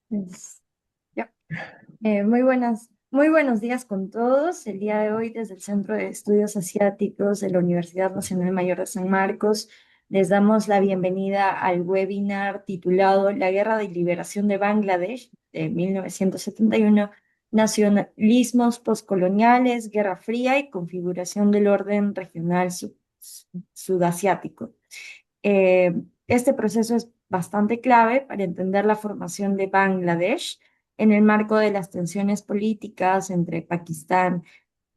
Pues, ya. Muy buenos días con todos. El día de hoy, desde el Centro de Estudios Asiáticos de la Universidad Nacional Mayor de San Marcos, les damos la bienvenida al webinar titulado La Guerra de Liberación de Bangladesh de 1971, Nacionalismos Postcoloniales, Guerra Fría y Configuración del Orden Regional Sudasiático. Eh, este proceso es bastante clave para entender la formación de Bangladesh en el marco de las tensiones políticas entre Pakistán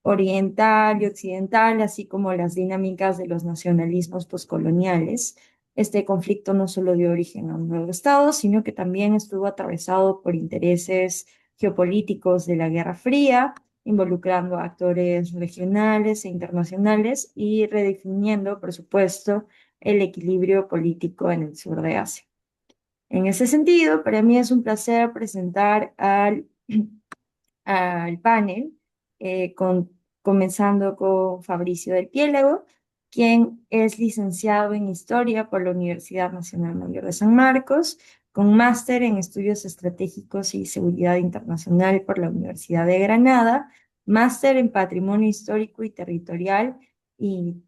oriental y occidental, así como las dinámicas de los nacionalismos postcoloniales. Este conflicto no solo dio origen a un nuevo Estado, sino que también estuvo atravesado por intereses geopolíticos de la Guerra Fría, involucrando a actores regionales e internacionales y redefiniendo, por supuesto, el equilibrio político en el sur de Asia. En ese sentido, para mí es un placer presentar al panel, comenzando con Fabricio del Piélago, quien es licenciado en Historia por la Universidad Nacional Mayor de San Marcos, con máster en Estudios Estratégicos y Seguridad Internacional por la Universidad de Granada, máster en Patrimonio Histórico y Territorial y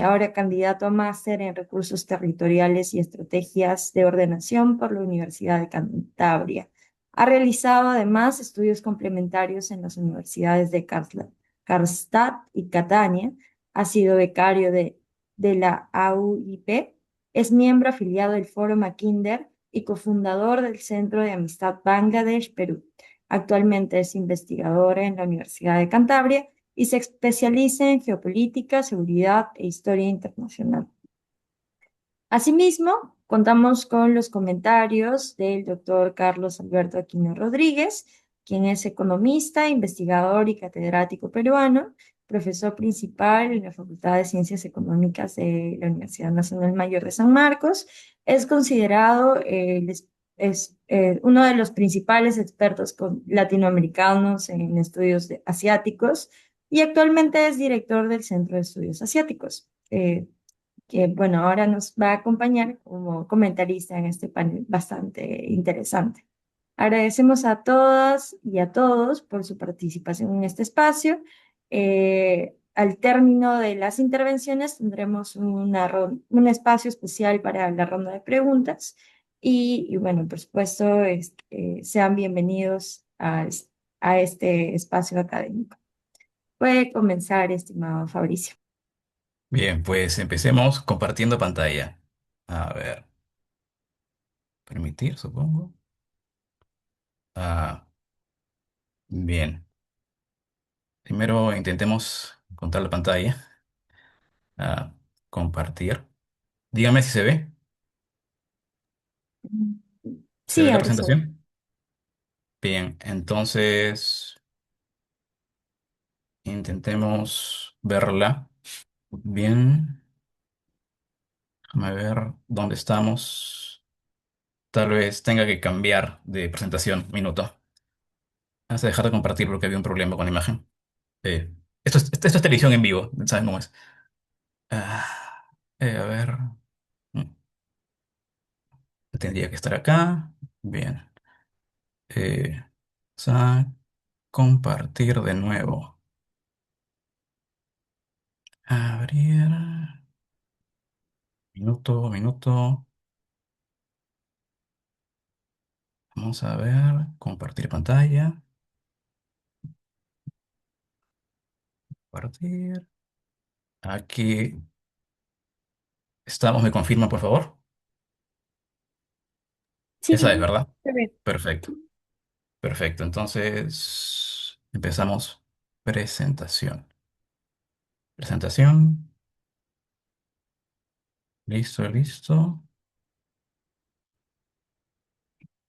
ahora candidato a máster en Recursos Territoriales y Estrategias de Ordenación por la Universidad de Cantabria. Ha realizado además estudios complementarios en las universidades de Karlstad y Catania. Ha sido becario de la AUIP. Es miembro afiliado del Foro Mackinder y cofundador del Centro de Amistad Bangladesh-Perú. Actualmente es investigador en la Universidad de Cantabria y se especializa en geopolítica, seguridad e historia internacional. Asimismo, contamos con los comentarios del doctor Carlos Alberto Aquino Rodríguez, quien es economista, investigador y catedrático peruano, profesor principal en la Facultad de Ciencias Económicas de la Universidad Nacional Mayor de San Marcos. Es considerado uno de los principales expertos latinoamericanos en estudios asiáticos y actualmente es director del Centro de Estudios Asiáticos. Que bueno, ahora nos va a acompañar como comentarista en este panel bastante interesante. Agradecemos a todas y a todos por su participación en este espacio. Al término de las intervenciones tendremos un espacio especial para la ronda de preguntas y bueno, por supuesto, sean bienvenidos a este espacio académico. Puede comenzar, estimado Fabricio. Bien, pues empecemos compartiendo pantalla. A ver, permitir, supongo. Ah, bien. Primero intentemos contar la pantalla. Ah, compartir. Dígame si se ve. ¿Se Sí, ve la ahora sí. presentación? Bien, entonces intentemos verla. Bien, déjame ver dónde estamos. Tal vez tenga que cambiar de presentación. Minuto. Vamos a dejar de compartir porque había un problema con la imagen. Eh, esto es televisión en vivo, ¿saben cómo es? Ah, a ver, mm, tendría que estar acá. Bien. Vamos a compartir de nuevo. Abrir. Minuto, minuto. Vamos a ver. Compartir pantalla. Compartir. Aquí estamos. ¿Me confirma, por favor? Esa es, Sí, ¿verdad? se ve. Perfecto. Perfecto. Entonces, empezamos. Presentación. Presentación. Listo, listo.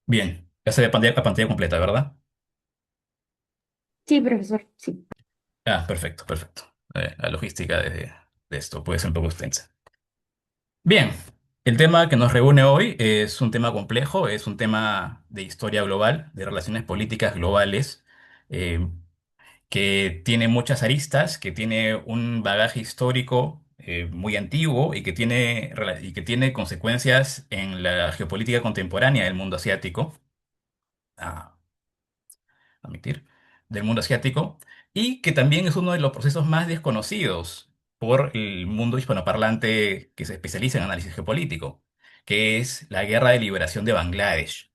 Bien, ya se ve la pantalla completa, ¿verdad? Sí, profesor, sí. Ah, perfecto, perfecto. La logística de esto puede ser un poco extensa. Bien, el tema que nos reúne hoy es un tema complejo, es un tema de historia global, de relaciones políticas globales, eh, que tiene muchas aristas, que tiene un bagaje histórico muy antiguo y y que tiene consecuencias en la geopolítica contemporánea del mundo asiático, a admitir, del mundo asiático, y que también es uno de los procesos más desconocidos por el mundo hispanoparlante que se especializa en análisis geopolítico, que es la Guerra de Liberación de Bangladesh.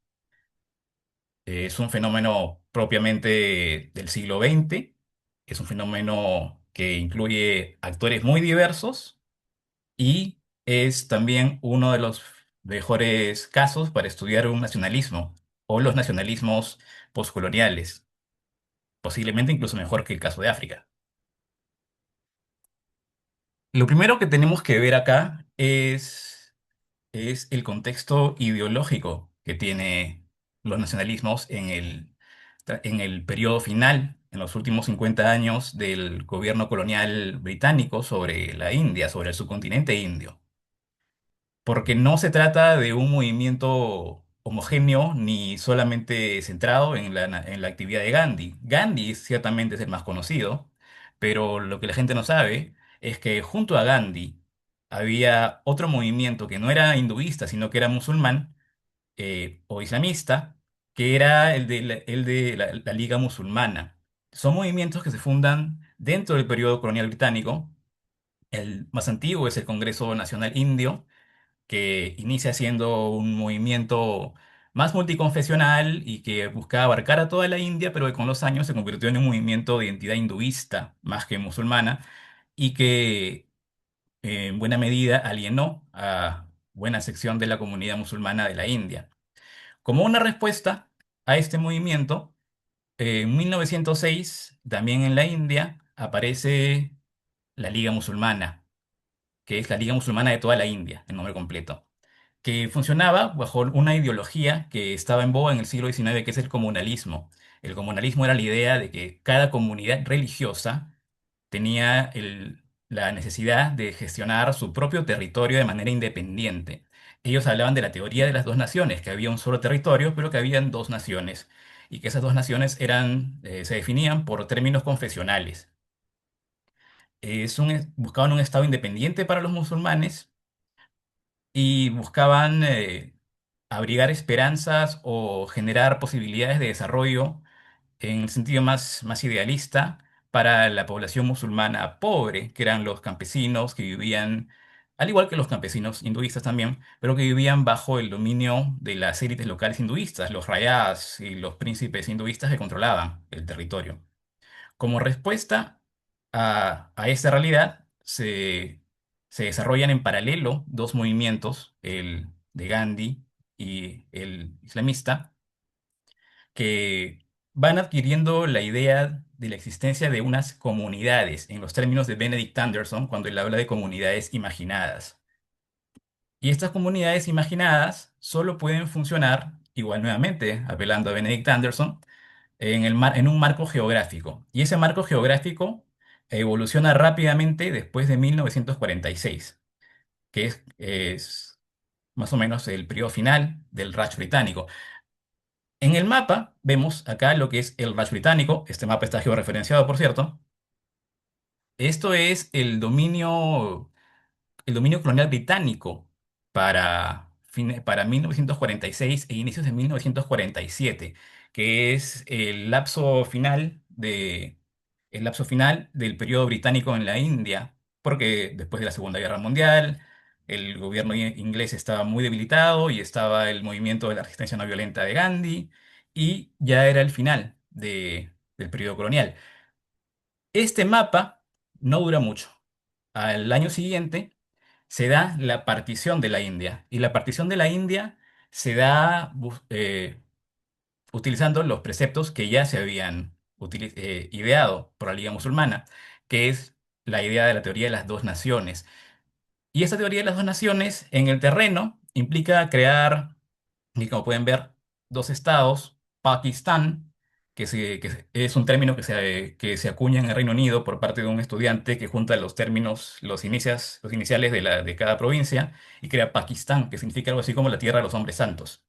Es un fenómeno propiamente del siglo XX, es un fenómeno que incluye actores muy diversos y es también uno de los mejores casos para estudiar un nacionalismo o los nacionalismos postcoloniales, posiblemente incluso mejor que el caso de África. Lo primero que tenemos que ver acá es el contexto ideológico que tiene los nacionalismos en el periodo final, en los últimos 50 años del gobierno colonial británico sobre la India, sobre el subcontinente indio. Porque no se trata de un movimiento homogéneo ni solamente centrado en en la actividad de Gandhi. Gandhi ciertamente es el más conocido, pero lo que la gente no sabe es que junto a Gandhi había otro movimiento que no era hinduista, sino que era musulmán o islamista, que era el de la Liga Musulmana. Son movimientos que se fundan dentro del periodo colonial británico. El más antiguo es el Congreso Nacional Indio, que inicia siendo un movimiento más multiconfesional y que buscaba abarcar a toda la India, pero que con los años se convirtió en un movimiento de identidad hinduista más que musulmana y que en buena medida alienó a buena sección de la comunidad musulmana de la India. Como una respuesta a este movimiento, en 1906, también en la India, aparece la Liga Musulmana, que es la Liga Musulmana de toda la India, el nombre completo, que funcionaba bajo una ideología que estaba en boga en el siglo XIX, que es el comunalismo. El comunalismo era la idea de que cada comunidad religiosa tenía la necesidad de gestionar su propio territorio de manera independiente. Ellos hablaban de la teoría de las dos naciones, que había un solo territorio, pero que habían dos naciones, y que esas dos naciones se definían por términos confesionales. Buscaban un Estado independiente para los musulmanes y buscaban abrigar esperanzas o generar posibilidades de desarrollo en el sentido más idealista para la población musulmana pobre, que eran los campesinos que vivían, al igual que los campesinos hinduistas también, pero que vivían bajo el dominio de las élites locales hinduistas, los rayás y los príncipes hinduistas que controlaban el territorio. Como respuesta a esta realidad, se desarrollan en paralelo dos movimientos, el de Gandhi y el islamista, que van adquiriendo la idea de la existencia de unas comunidades, en los términos de Benedict Anderson, cuando él habla de comunidades imaginadas. Y estas comunidades imaginadas solo pueden funcionar, igual nuevamente, apelando a Benedict Anderson, en un marco geográfico. Y ese marco geográfico evoluciona rápidamente después de 1946, que es más o menos el periodo final del Raj británico. En el mapa vemos acá lo que es el Raj británico. Este mapa está georreferenciado, por cierto. Esto es el dominio colonial británico para 1946 e inicios de 1947, que es el lapso final del periodo británico en la India, porque después de la Segunda Guerra Mundial, el gobierno inglés estaba muy debilitado y estaba el movimiento de la resistencia no violenta de Gandhi, y ya era el final del periodo colonial. Este mapa no dura mucho. Al año siguiente se da la partición de la India. Y la partición de la India se da utilizando los preceptos que ya se habían ideado por la Liga Musulmana, que es la idea de la teoría de las dos naciones. Y esa teoría de las dos naciones en el terreno implica crear, y como pueden ver, dos estados, Pakistán, es un término que se acuña en el Reino Unido por parte de un estudiante que junta los términos, los iniciales de cada provincia y crea Pakistán, que significa algo así como la tierra de los hombres santos.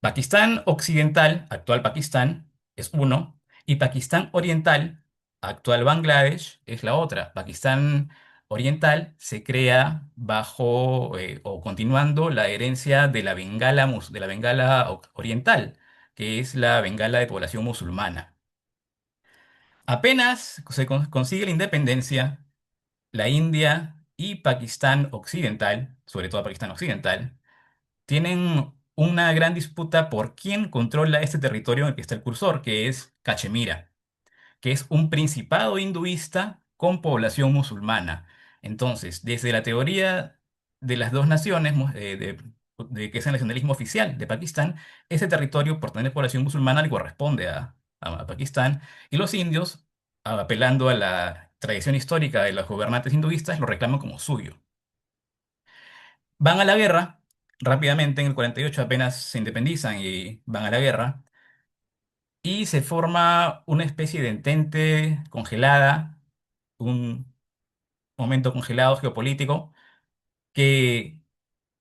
Pakistán Occidental, actual Pakistán, es uno, y Pakistán Oriental, actual Bangladesh, es la otra. Pakistán Oriental se crea bajo o continuando la herencia de la Bengala, de la Bengala Oriental, que es la Bengala de población musulmana. Apenas se consigue la independencia, la India y Pakistán Occidental, sobre todo Pakistán Occidental, tienen una gran disputa por quién controla este territorio en el que está el cursor, que es Cachemira, que es un principado hinduista con población musulmana. Entonces, desde la teoría de las dos naciones, de que es el nacionalismo oficial de Pakistán, ese territorio por tener población musulmana le corresponde a Pakistán, y los indios, apelando a la tradición histórica de los gobernantes hinduistas, lo reclaman como suyo. Van a la guerra. Rápidamente, en el 48 apenas se independizan y van a la guerra, y se forma una especie de entente congelada, un momento congelado geopolítico que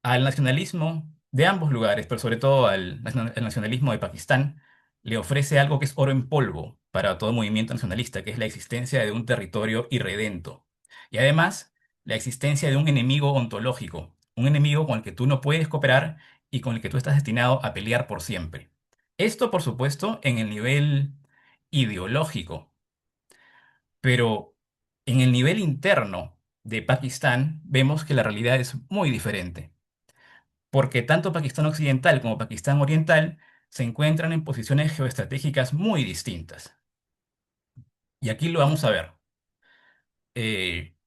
al nacionalismo de ambos lugares, pero sobre todo al nacionalismo de Pakistán, le ofrece algo que es oro en polvo para todo movimiento nacionalista, que es la existencia de un territorio irredento. Y además, la existencia de un enemigo ontológico, un enemigo con el que tú no puedes cooperar y con el que tú estás destinado a pelear por siempre. Esto, por supuesto, en el nivel ideológico, pero en el nivel interno de Pakistán vemos que la realidad es muy diferente, porque tanto Pakistán Occidental como Pakistán Oriental se encuentran en posiciones geoestratégicas muy distintas. Y aquí lo vamos a ver. Eh,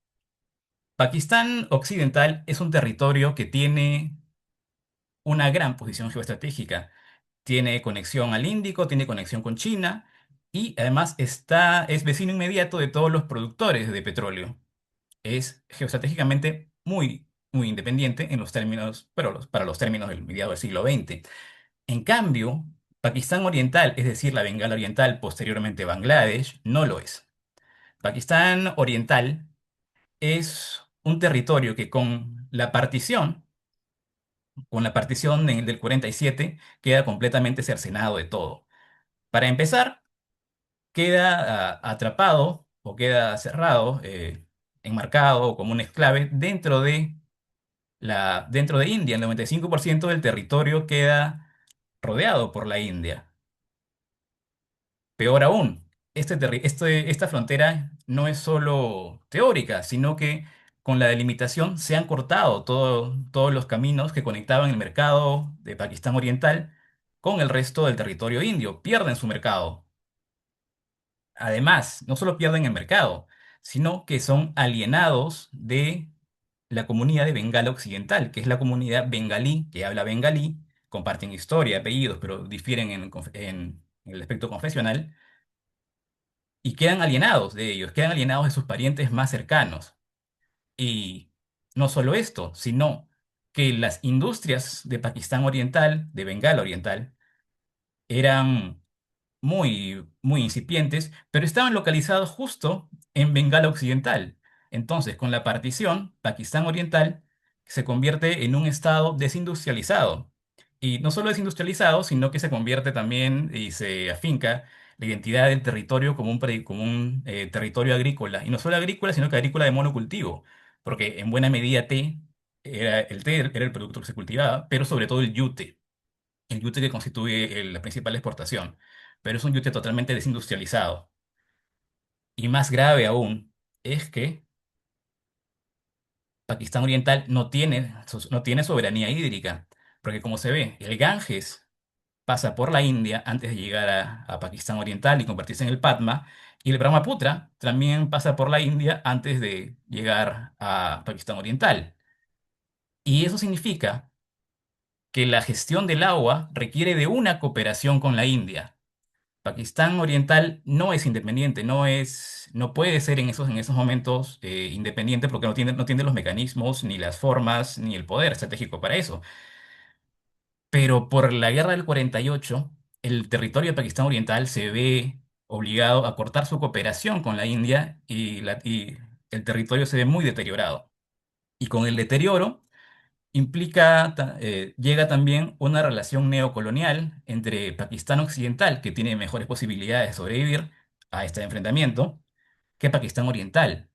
Pakistán Occidental es un territorio que tiene una gran posición geoestratégica. Tiene conexión al Índico, tiene conexión con China y además es vecino inmediato de todos los productores de petróleo. Es geoestratégicamente muy independiente en los términos, pero para los términos del mediado del siglo XX. En cambio, Pakistán Oriental, es decir, la Bengala Oriental, posteriormente Bangladesh, no lo es. Pakistán Oriental es un territorio que con la partición del 47, queda completamente cercenado de todo. Para empezar, queda atrapado o queda cerrado, enmarcado como un exclave dentro de India. El 95% del territorio queda rodeado por la India. Peor aún, esta frontera no es solo teórica, sino que con la delimitación se han cortado todos los caminos que conectaban el mercado de Pakistán Oriental con el resto del territorio indio. Pierden su mercado. Además, no solo pierden el mercado, sino que son alienados de la comunidad de Bengala Occidental, que es la comunidad bengalí que habla bengalí, comparten historia, apellidos, pero difieren en el aspecto confesional, y quedan alienados de ellos, quedan alienados de sus parientes más cercanos. Y no solo esto, sino que las industrias de Pakistán Oriental, de Bengala Oriental, eran muy incipientes, pero estaban localizados justo en Bengala Occidental. Entonces, con la partición, Pakistán Oriental se convierte en un estado desindustrializado. Y no solo desindustrializado, sino que se convierte también y se afinca la identidad del territorio como un territorio agrícola. Y no solo agrícola, sino que agrícola de monocultivo, porque en buena medida el té era el producto que se cultivaba, pero sobre todo el yute que constituye la principal exportación, pero es un yute totalmente desindustrializado. Y más grave aún es que Pakistán Oriental no tiene soberanía hídrica, porque como se ve, el Ganges pasa por la India antes de llegar a Pakistán Oriental y convertirse en el Padma, y el Brahmaputra también pasa por la India antes de llegar a Pakistán Oriental. Y eso significa que la gestión del agua requiere de una cooperación con la India. Pakistán Oriental no es independiente, no puede ser en esos momentos independiente porque no tiene los mecanismos, ni las formas, ni el poder estratégico para eso. Pero por la guerra del 48, el territorio de Pakistán Oriental se ve obligado a cortar su cooperación con la India y el territorio se ve muy deteriorado. Y con el deterioro llega también una relación neocolonial entre Pakistán Occidental, que tiene mejores posibilidades de sobrevivir a este enfrentamiento, que Pakistán Oriental.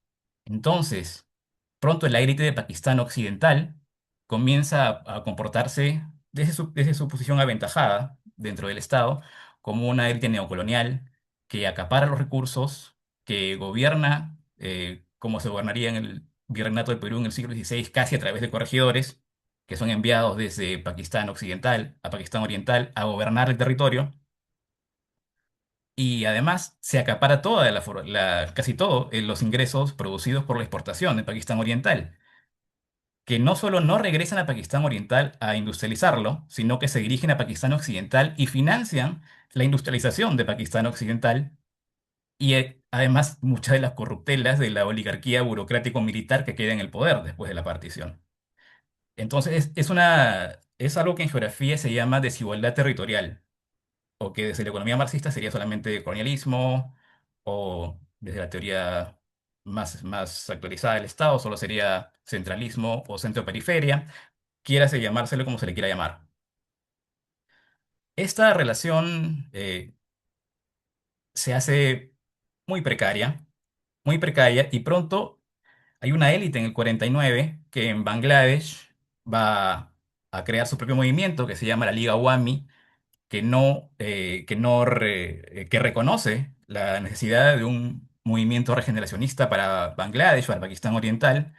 Entonces, pronto la élite de Pakistán occidental comienza a comportarse desde su posición aventajada dentro del Estado como una élite neocolonial que acapara los recursos, que gobierna como se gobernaría en el virreinato del Perú en el siglo XVI, casi a través de corregidores, que son enviados desde Pakistán occidental a Pakistán oriental a gobernar el territorio. Y además se acapara casi todo los ingresos producidos por la exportación de Pakistán Oriental, que no solo no regresan a Pakistán Oriental a industrializarlo, sino que se dirigen a Pakistán Occidental y financian la industrialización de Pakistán Occidental y además muchas de las corruptelas de la oligarquía burocrático-militar que queda en el poder después de la partición. Entonces es algo que en geografía se llama desigualdad territorial o que desde la economía marxista sería solamente colonialismo, o desde la teoría más actualizada del Estado solo sería centralismo o centro-periferia, quiérase llamárselo como se le quiera llamar. Esta relación se hace muy precaria, y pronto hay una élite en el 49 que en Bangladesh va a crear su propio movimiento que se llama la Liga Awami, que reconoce la necesidad de un movimiento regeneracionista para Bangladesh, para Pakistán Oriental,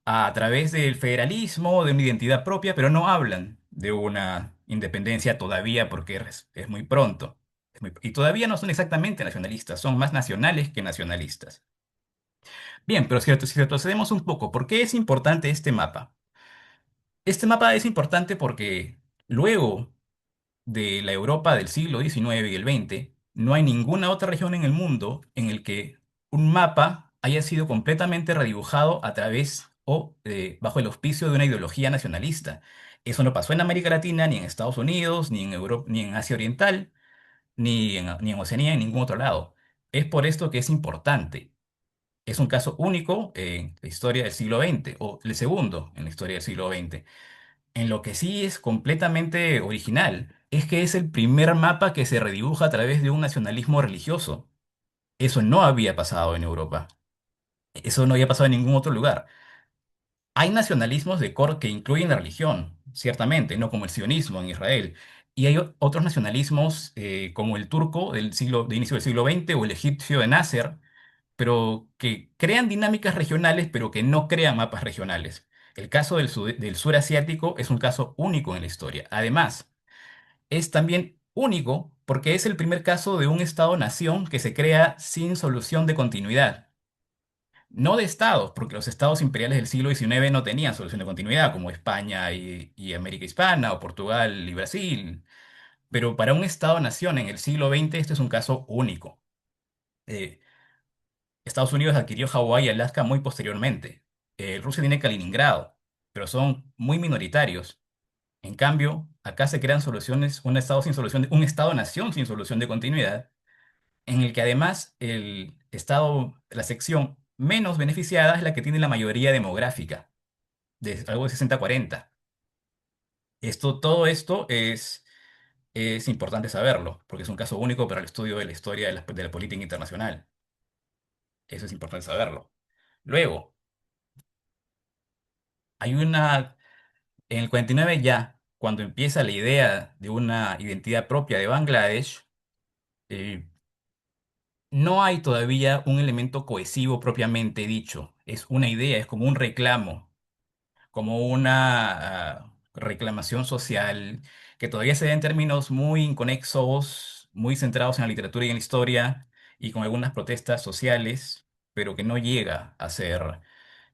a través del federalismo, de una identidad propia, pero no hablan de una independencia todavía porque es muy pronto. Y todavía no son exactamente nacionalistas, son más nacionales que nacionalistas. Bien, pero si retrocedemos un poco, ¿por qué es importante este mapa? Este mapa es importante porque luego de la Europa del siglo XIX y el XX, no hay ninguna otra región en el mundo en el que un mapa haya sido completamente redibujado a través o bajo el auspicio de una ideología nacionalista. Eso no pasó en América Latina, ni en Estados Unidos, ni en Europa, ni en Asia Oriental, ni en Oceanía, en ningún otro lado. Es por esto que es importante. Es un caso único en la historia del siglo XX, o el segundo en la historia del siglo XX. En lo que sí es completamente original es que es el primer mapa que se redibuja a través de un nacionalismo religioso. Eso no había pasado en Europa. Eso no había pasado en ningún otro lugar. Hay nacionalismos que incluyen la religión, ciertamente, no como el sionismo en Israel. Y hay otros nacionalismos como el turco de inicio del siglo XX o el egipcio de Nasser, pero que crean dinámicas regionales, pero que no crean mapas regionales. El caso del sur asiático es un caso único en la historia. Además, es también único porque es el primer caso de un Estado-nación que se crea sin solución de continuidad. No de estados, porque los estados imperiales del siglo XIX no tenían solución de continuidad, como España y América Hispana, o Portugal y Brasil. Pero para un Estado-nación en el siglo XX, este es un caso único. Eh, Estados Unidos adquirió Hawái y Alaska muy posteriormente. Rusia tiene Kaliningrado, pero son muy minoritarios. En cambio, acá se crean soluciones, un Estado-nación sin solución de continuidad, en el que además la sección menos beneficiada es la que tiene la mayoría demográfica, de algo de 60-40. Todo esto es importante saberlo, porque es un caso único para el estudio de la historia de la política internacional. Eso es importante saberlo. Luego, hay en el 49 ya, cuando empieza la idea de una identidad propia de Bangladesh, eh, no hay todavía un elemento cohesivo propiamente dicho. Es una idea, es como un reclamo, como una reclamación social que todavía se da en términos muy inconexos, muy centrados en la literatura y en la historia, y con algunas protestas sociales, pero que no llega a ser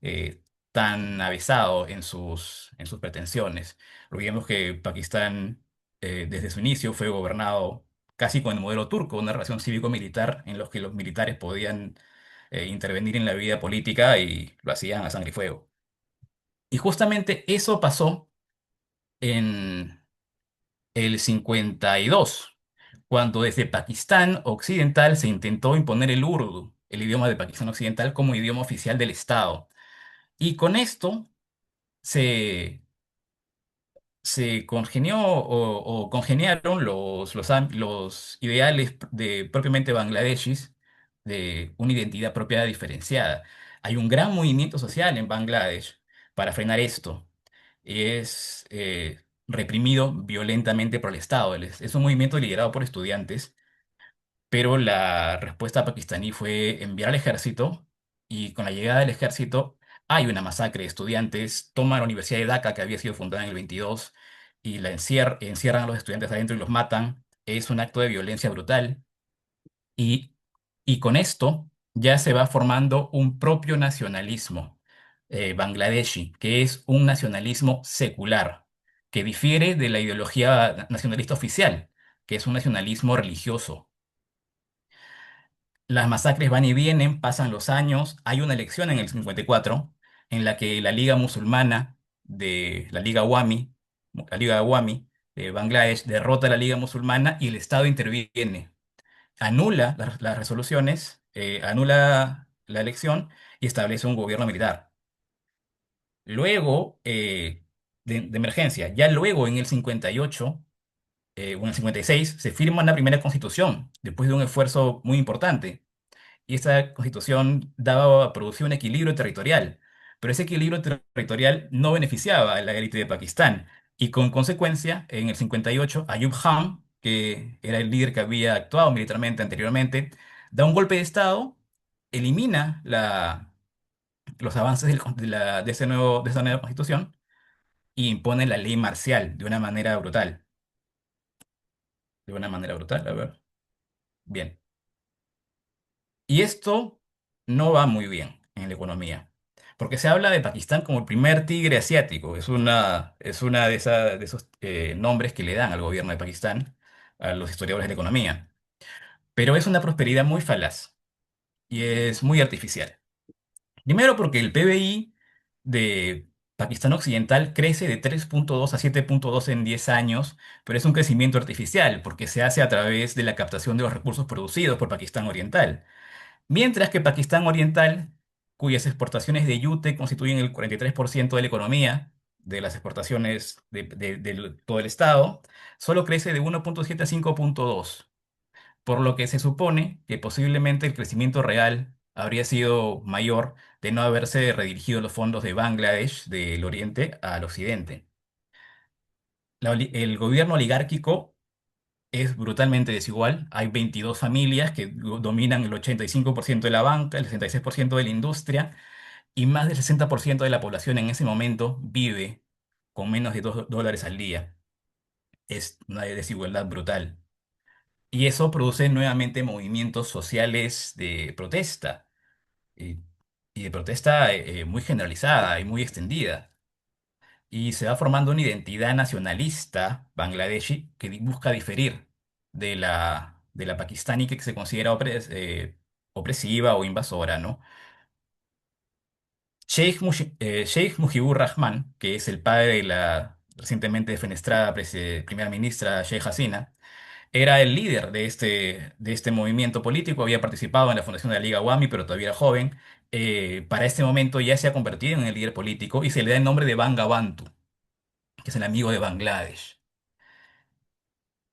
eh, tan avesado en sus pretensiones. Olvidemos que Pakistán, desde su inicio, fue gobernado casi con el modelo turco, una relación cívico-militar en los que los militares podían intervenir en la vida política y lo hacían a sangre y fuego. Y justamente eso pasó en el 52, cuando desde Pakistán Occidental se intentó imponer el urdu, el idioma de Pakistán Occidental, como idioma oficial del Estado. Y con esto se, se congenió o congeniaron los ideales propiamente bangladeshis de una identidad propia diferenciada. Hay un gran movimiento social en Bangladesh para frenar esto. Es reprimido violentamente por el Estado. Es un movimiento liderado por estudiantes, pero la respuesta pakistaní fue enviar al ejército y con la llegada del ejército hay una masacre de estudiantes, toman la Universidad de Dhaka, que había sido fundada en el 22, y encierran a los estudiantes adentro y los matan. Es un acto de violencia brutal y, y con esto ya se va formando un propio nacionalismo bangladeshi, que es un nacionalismo secular, que difiere de la ideología nacionalista oficial, que es un nacionalismo religioso. Las masacres van y vienen, pasan los años. Hay una elección en el 54 en la que la Liga Musulmana de la Liga Awami de Bangladesh derrota a la Liga Musulmana y el Estado interviene, anula las resoluciones, anula la elección y establece un gobierno militar. Luego, de emergencia, ya luego en el 58 o en el 56 se firma una primera constitución después de un esfuerzo muy importante y esta constitución producía un equilibrio territorial, pero ese equilibrio territorial no beneficiaba a la élite de Pakistán y con consecuencia, en el 58, Ayub Khan, que era el líder que había actuado militarmente anteriormente, da un golpe de estado, elimina los avances de esa nueva constitución y impone la ley marcial de una manera brutal. De una manera brutal, a ver. Bien. Y esto no va muy bien en la economía, porque se habla de Pakistán como el primer tigre asiático. Es una de esos nombres que le dan al gobierno de Pakistán a los historiadores de la economía. Pero es una prosperidad muy falaz y es muy artificial. Primero porque el PBI de Pakistán Occidental crece de 3,2 a 7,2 en 10 años, pero es un crecimiento artificial porque se hace a través de la captación de los recursos producidos por Pakistán Oriental. Mientras que Pakistán Oriental, cuyas exportaciones de yute constituyen el 43% de la economía de las exportaciones de todo el estado, solo crece de 1,7 a 5,2, por lo que se supone que posiblemente el crecimiento real habría sido mayor de no haberse redirigido los fondos de Bangladesh del oriente al occidente. El gobierno oligárquico es brutalmente desigual. Hay 22 familias que dominan el 85% de la banca, el 66% de la industria y más del 60% de la población en ese momento vive con menos de $2 al día. Es una desigualdad brutal. Y eso produce nuevamente movimientos sociales de protesta y, y de protesta muy generalizada y muy extendida. Y se va formando una identidad nacionalista bangladeshi que busca diferir de la pakistaní que se considera opresiva o invasora, ¿no? Sheikh Mujibur Rahman, que es el padre de la recientemente defenestrada primera ministra Sheikh Hasina, era el líder de este movimiento político, había participado en la fundación de la Liga Awami, pero todavía era joven. Para este momento ya se ha convertido en el líder político y se le da el nombre de Bangabantu, que es el amigo de Bangladesh.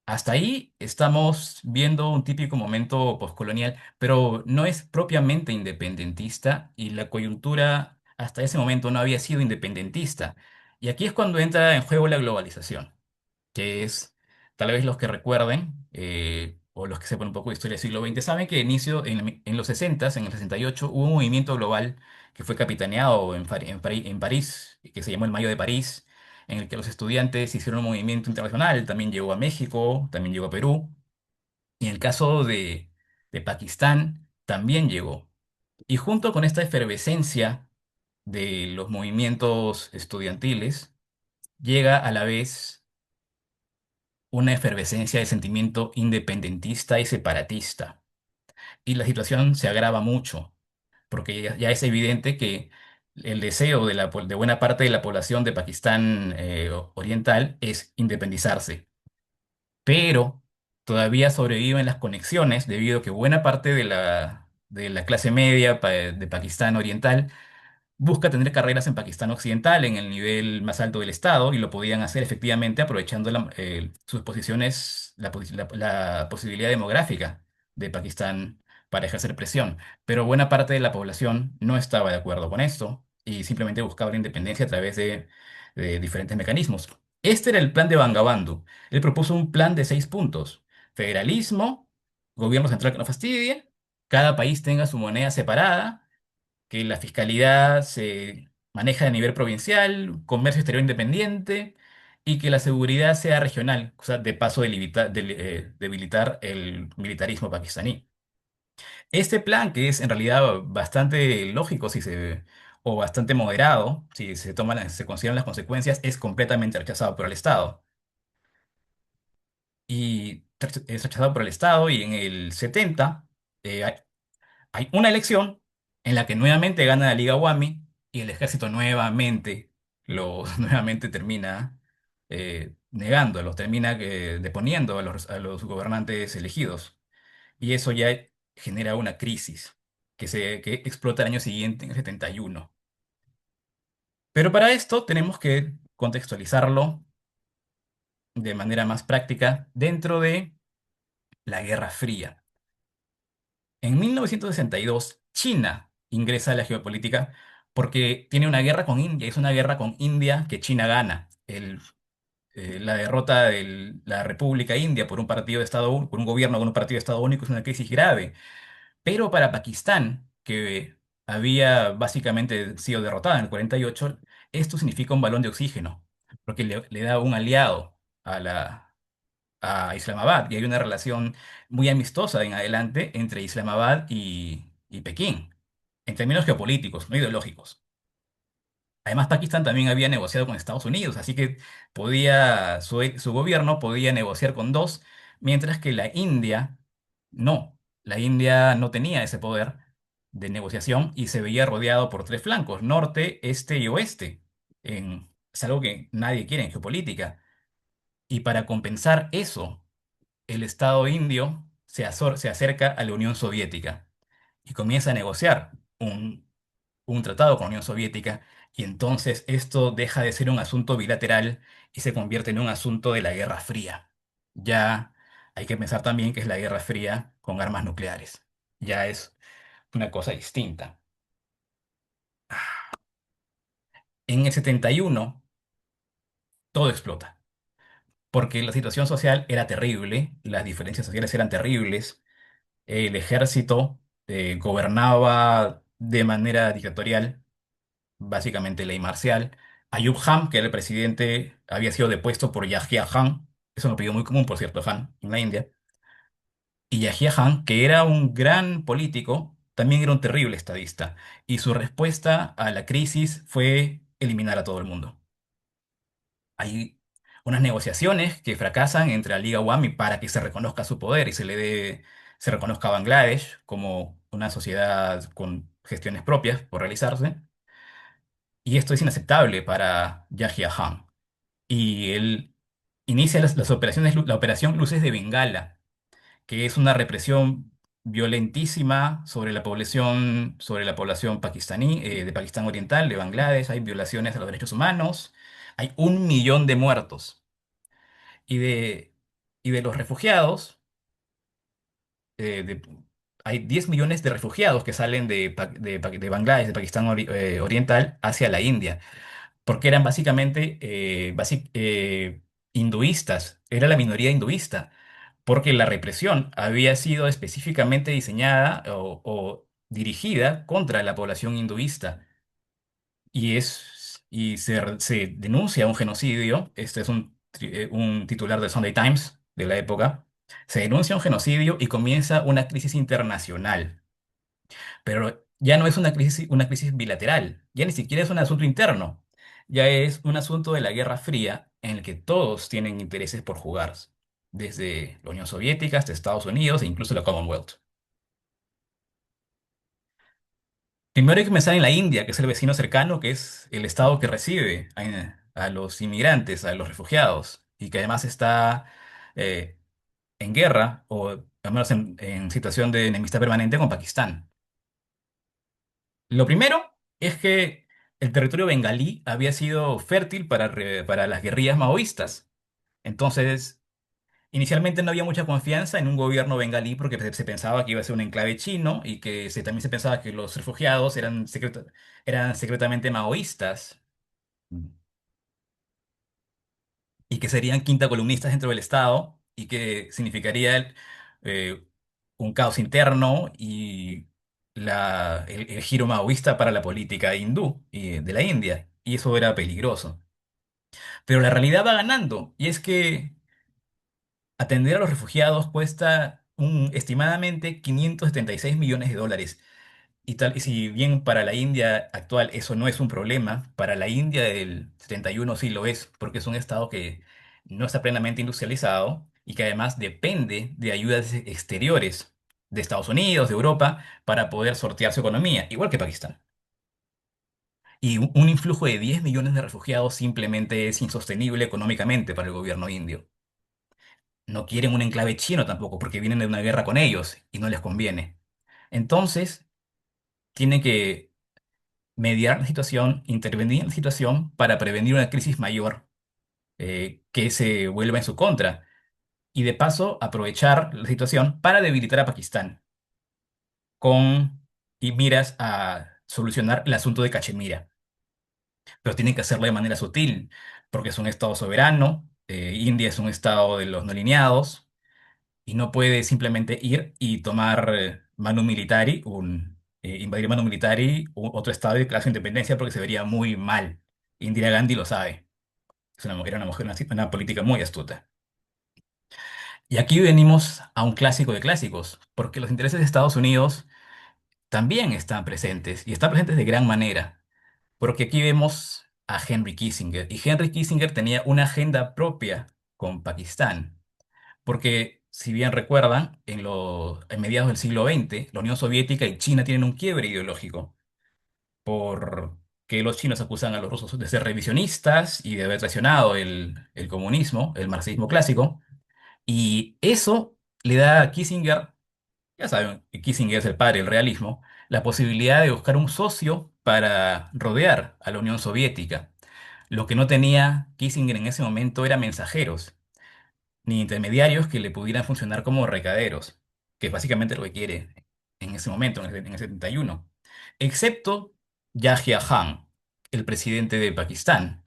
Hasta ahí estamos viendo un típico momento postcolonial, pero no es propiamente independentista y la coyuntura hasta ese momento no había sido independentista. Y aquí es cuando entra en juego la globalización, que es, tal vez los que recuerden, o los que sepan un poco de historia del siglo XX, saben que inicio en los 60, en el 68, hubo un movimiento global que fue capitaneado en París, que se llamó el Mayo de París, en el que los estudiantes hicieron un movimiento internacional, también llegó a México, también llegó a Perú, y en el caso de Pakistán, también llegó. Y junto con esta efervescencia de los movimientos estudiantiles, llega a la vez una efervescencia de sentimiento independentista y separatista. Y la situación se agrava mucho, porque ya es evidente que el deseo de buena parte de la población de Pakistán oriental es independizarse, pero todavía sobreviven las conexiones debido a que buena parte de la clase media de Pakistán oriental busca tener carreras en Pakistán Occidental, en el nivel más alto del Estado, y lo podían hacer efectivamente aprovechando sus posiciones, la posibilidad demográfica de Pakistán para ejercer presión, pero buena parte de la población no estaba de acuerdo con esto y simplemente buscaba la independencia a través de diferentes mecanismos. Este era el plan de Bangabandhu. Él propuso un plan de 6 puntos: federalismo, gobierno central que no fastidie, cada país tenga su moneda separada, que la fiscalidad se maneja a nivel provincial, comercio exterior independiente y que la seguridad sea regional, o sea, de paso debilitar el militarismo pakistaní. Este plan, que es en realidad bastante lógico o bastante moderado, si se consideran las consecuencias, es completamente rechazado por el Estado. Y es rechazado por el Estado y en el 70 hay una elección en la que nuevamente gana la Liga Wami y el ejército nuevamente termina negándolo, termina deponiendo a los gobernantes elegidos. Y eso ya genera una crisis que explota el año siguiente, en el 71. Pero para esto tenemos que contextualizarlo de manera más práctica dentro de la Guerra Fría. En 1962, China ingresa a la geopolítica porque tiene una guerra con India. Es una guerra con India que China gana. La derrota de la República India por un partido de por un gobierno con un partido de Estado único es una crisis grave. Pero para Pakistán, que había básicamente sido derrotada en el 48, esto significa un balón de oxígeno, porque le da un aliado a Islamabad y hay una relación muy amistosa en adelante entre Islamabad y Pekín, en términos geopolíticos, no ideológicos. Además, Pakistán también había negociado con Estados Unidos, así que su gobierno podía negociar con dos, mientras que la India no. La India no tenía ese poder de negociación y se veía rodeado por tres flancos: norte, este y oeste. Es algo que nadie quiere en geopolítica. Y para compensar eso, el Estado indio se acerca a la Unión Soviética y comienza a negociar un tratado con la Unión Soviética, y entonces esto deja de ser un asunto bilateral y se convierte en un asunto de la Guerra Fría. Ya hay que pensar también que es la Guerra Fría con armas nucleares. Ya es una cosa distinta. En el 71 todo explota, porque la situación social era terrible, las diferencias sociales eran terribles, el ejército gobernaba de manera dictatorial, básicamente ley marcial. Ayub Khan, que era el presidente, había sido depuesto por Yahya Khan. Es un apellido muy común, por cierto, Khan, en la India. Y Yahya Khan, que era un gran político, también era un terrible estadista. Y su respuesta a la crisis fue eliminar a todo el mundo. Hay unas negociaciones que fracasan entre la Liga Wami para que se reconozca su poder y se reconozca a Bangladesh como una sociedad con gestiones propias por realizarse. Y esto es inaceptable para Yahya Khan. Y él inicia las operaciones, la operación Luces de Bengala, que es una represión violentísima sobre la población pakistaní, de Pakistán Oriental, de Bangladesh. Hay violaciones a los derechos humanos, hay 1 millón de muertos. Y de los refugiados, eh, de- hay 10 millones de refugiados que salen de Bangladesh, de Pakistán Oriental, hacia la India, porque eran básicamente hinduistas, era la minoría hinduista, porque la represión había sido específicamente diseñada o dirigida contra la población hinduista. Se denuncia un genocidio. Este es un titular del Sunday Times de la época. Se denuncia un genocidio y comienza una crisis internacional. Pero ya no es una crisis bilateral, ya ni siquiera es un asunto interno, ya es un asunto de la Guerra Fría en el que todos tienen intereses por jugar, desde la Unión Soviética hasta Estados Unidos e incluso la Commonwealth. Primero hay que pensar en la India, que es el vecino cercano, que es el estado que recibe a los inmigrantes, a los refugiados, y que además está eh, en guerra, o al menos en situación de enemistad permanente con Pakistán. Lo primero es que el territorio bengalí había sido fértil para las guerrillas maoístas. Entonces, Inicialmente no había mucha confianza en un gobierno bengalí porque se pensaba que iba a ser un enclave chino y que también se pensaba que los refugiados eran secretamente maoístas y que serían quinta columnistas dentro del Estado y que significaría eh, un caos interno y el giro maoísta para la política hindú y de la India. Y eso era peligroso. Pero la realidad va ganando y es que atender a los refugiados cuesta estimadamente 576 millones de dólares. Y si bien para la India actual eso no es un problema, para la India del 71 sí lo es, porque es un estado que no está plenamente industrializado y que además depende de ayudas exteriores de Estados Unidos, de Europa, para poder sortear su economía, igual que Pakistán. Y un influjo de 10 millones de refugiados simplemente es insostenible económicamente para el gobierno indio. No quieren un enclave chino tampoco, porque vienen de una guerra con ellos y no les conviene. Entonces, tienen que mediar la situación, intervenir en la situación para prevenir una crisis mayor que se vuelva en su contra. Y de paso, aprovechar la situación para debilitar a Pakistán con y miras a solucionar el asunto de Cachemira. Pero tienen que hacerlo de manera sutil, porque es un estado soberano, India es un estado de los no alineados y no puede simplemente ir y tomar Manu Militari, invadir Manu Militari, otro estado y declarar su independencia porque se vería muy mal. Indira Gandhi lo sabe. Era una mujer, una política muy astuta. Y aquí venimos a un clásico de clásicos, porque los intereses de Estados Unidos también están presentes y están presentes de gran manera, porque aquí vemos a Henry Kissinger y Henry Kissinger tenía una agenda propia con Pakistán. Porque, si bien recuerdan, en mediados del siglo XX, la Unión Soviética y China tienen un quiebre ideológico, porque los chinos acusan a los rusos de ser revisionistas y de haber traicionado el comunismo, el marxismo clásico, y eso le da a Kissinger, ya saben, que Kissinger es el padre del realismo, la posibilidad de buscar un socio para rodear a la Unión Soviética. Lo que no tenía Kissinger en ese momento era mensajeros ni intermediarios que le pudieran funcionar como recaderos, que es básicamente lo que quiere en ese momento, en el 71, excepto Yahya Khan, el presidente de Pakistán,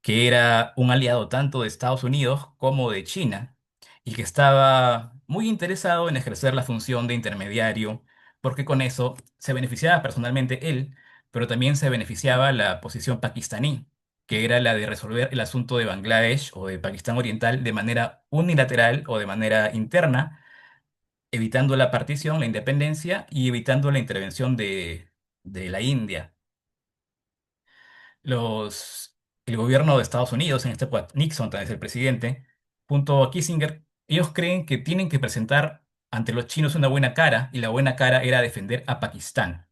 que era un aliado tanto de Estados Unidos como de China, y que estaba muy interesado en ejercer la función de intermediario, porque con eso se beneficiaba personalmente él, pero también se beneficiaba la posición pakistaní que era la de resolver el asunto de Bangladesh o de Pakistán Oriental de manera unilateral o de manera interna, evitando la partición, la independencia y evitando la intervención de la India. Los, el gobierno de Estados Unidos, en este caso Nixon también es el presidente, junto a Kissinger, ellos creen que tienen que presentar ante los chinos una buena cara y la buena cara era defender a Pakistán.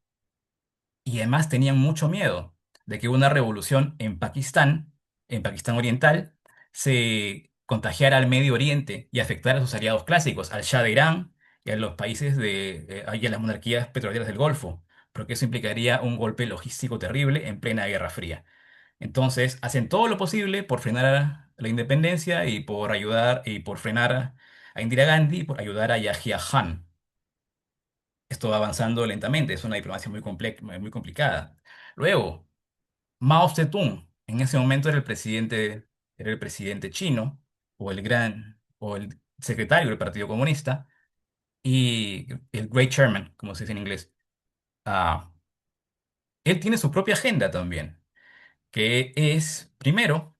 Y además tenían mucho miedo de que una revolución en Pakistán Oriental, se contagiara al Medio Oriente y afectara a sus aliados clásicos, al Shah de Irán y a los países y a las monarquías petroleras del Golfo, porque eso implicaría un golpe logístico terrible en plena Guerra Fría. Entonces, hacen todo lo posible por frenar la independencia y por ayudar y por frenar a Indira Gandhi y por ayudar a Yahya Khan. Esto va avanzando lentamente, es una diplomacia muy complicada. Luego, Mao Zedong, en ese momento era el presidente chino, o el secretario del Partido Comunista, y el Great Chairman, como se dice en inglés. Ah, él tiene su propia agenda también, que es, primero,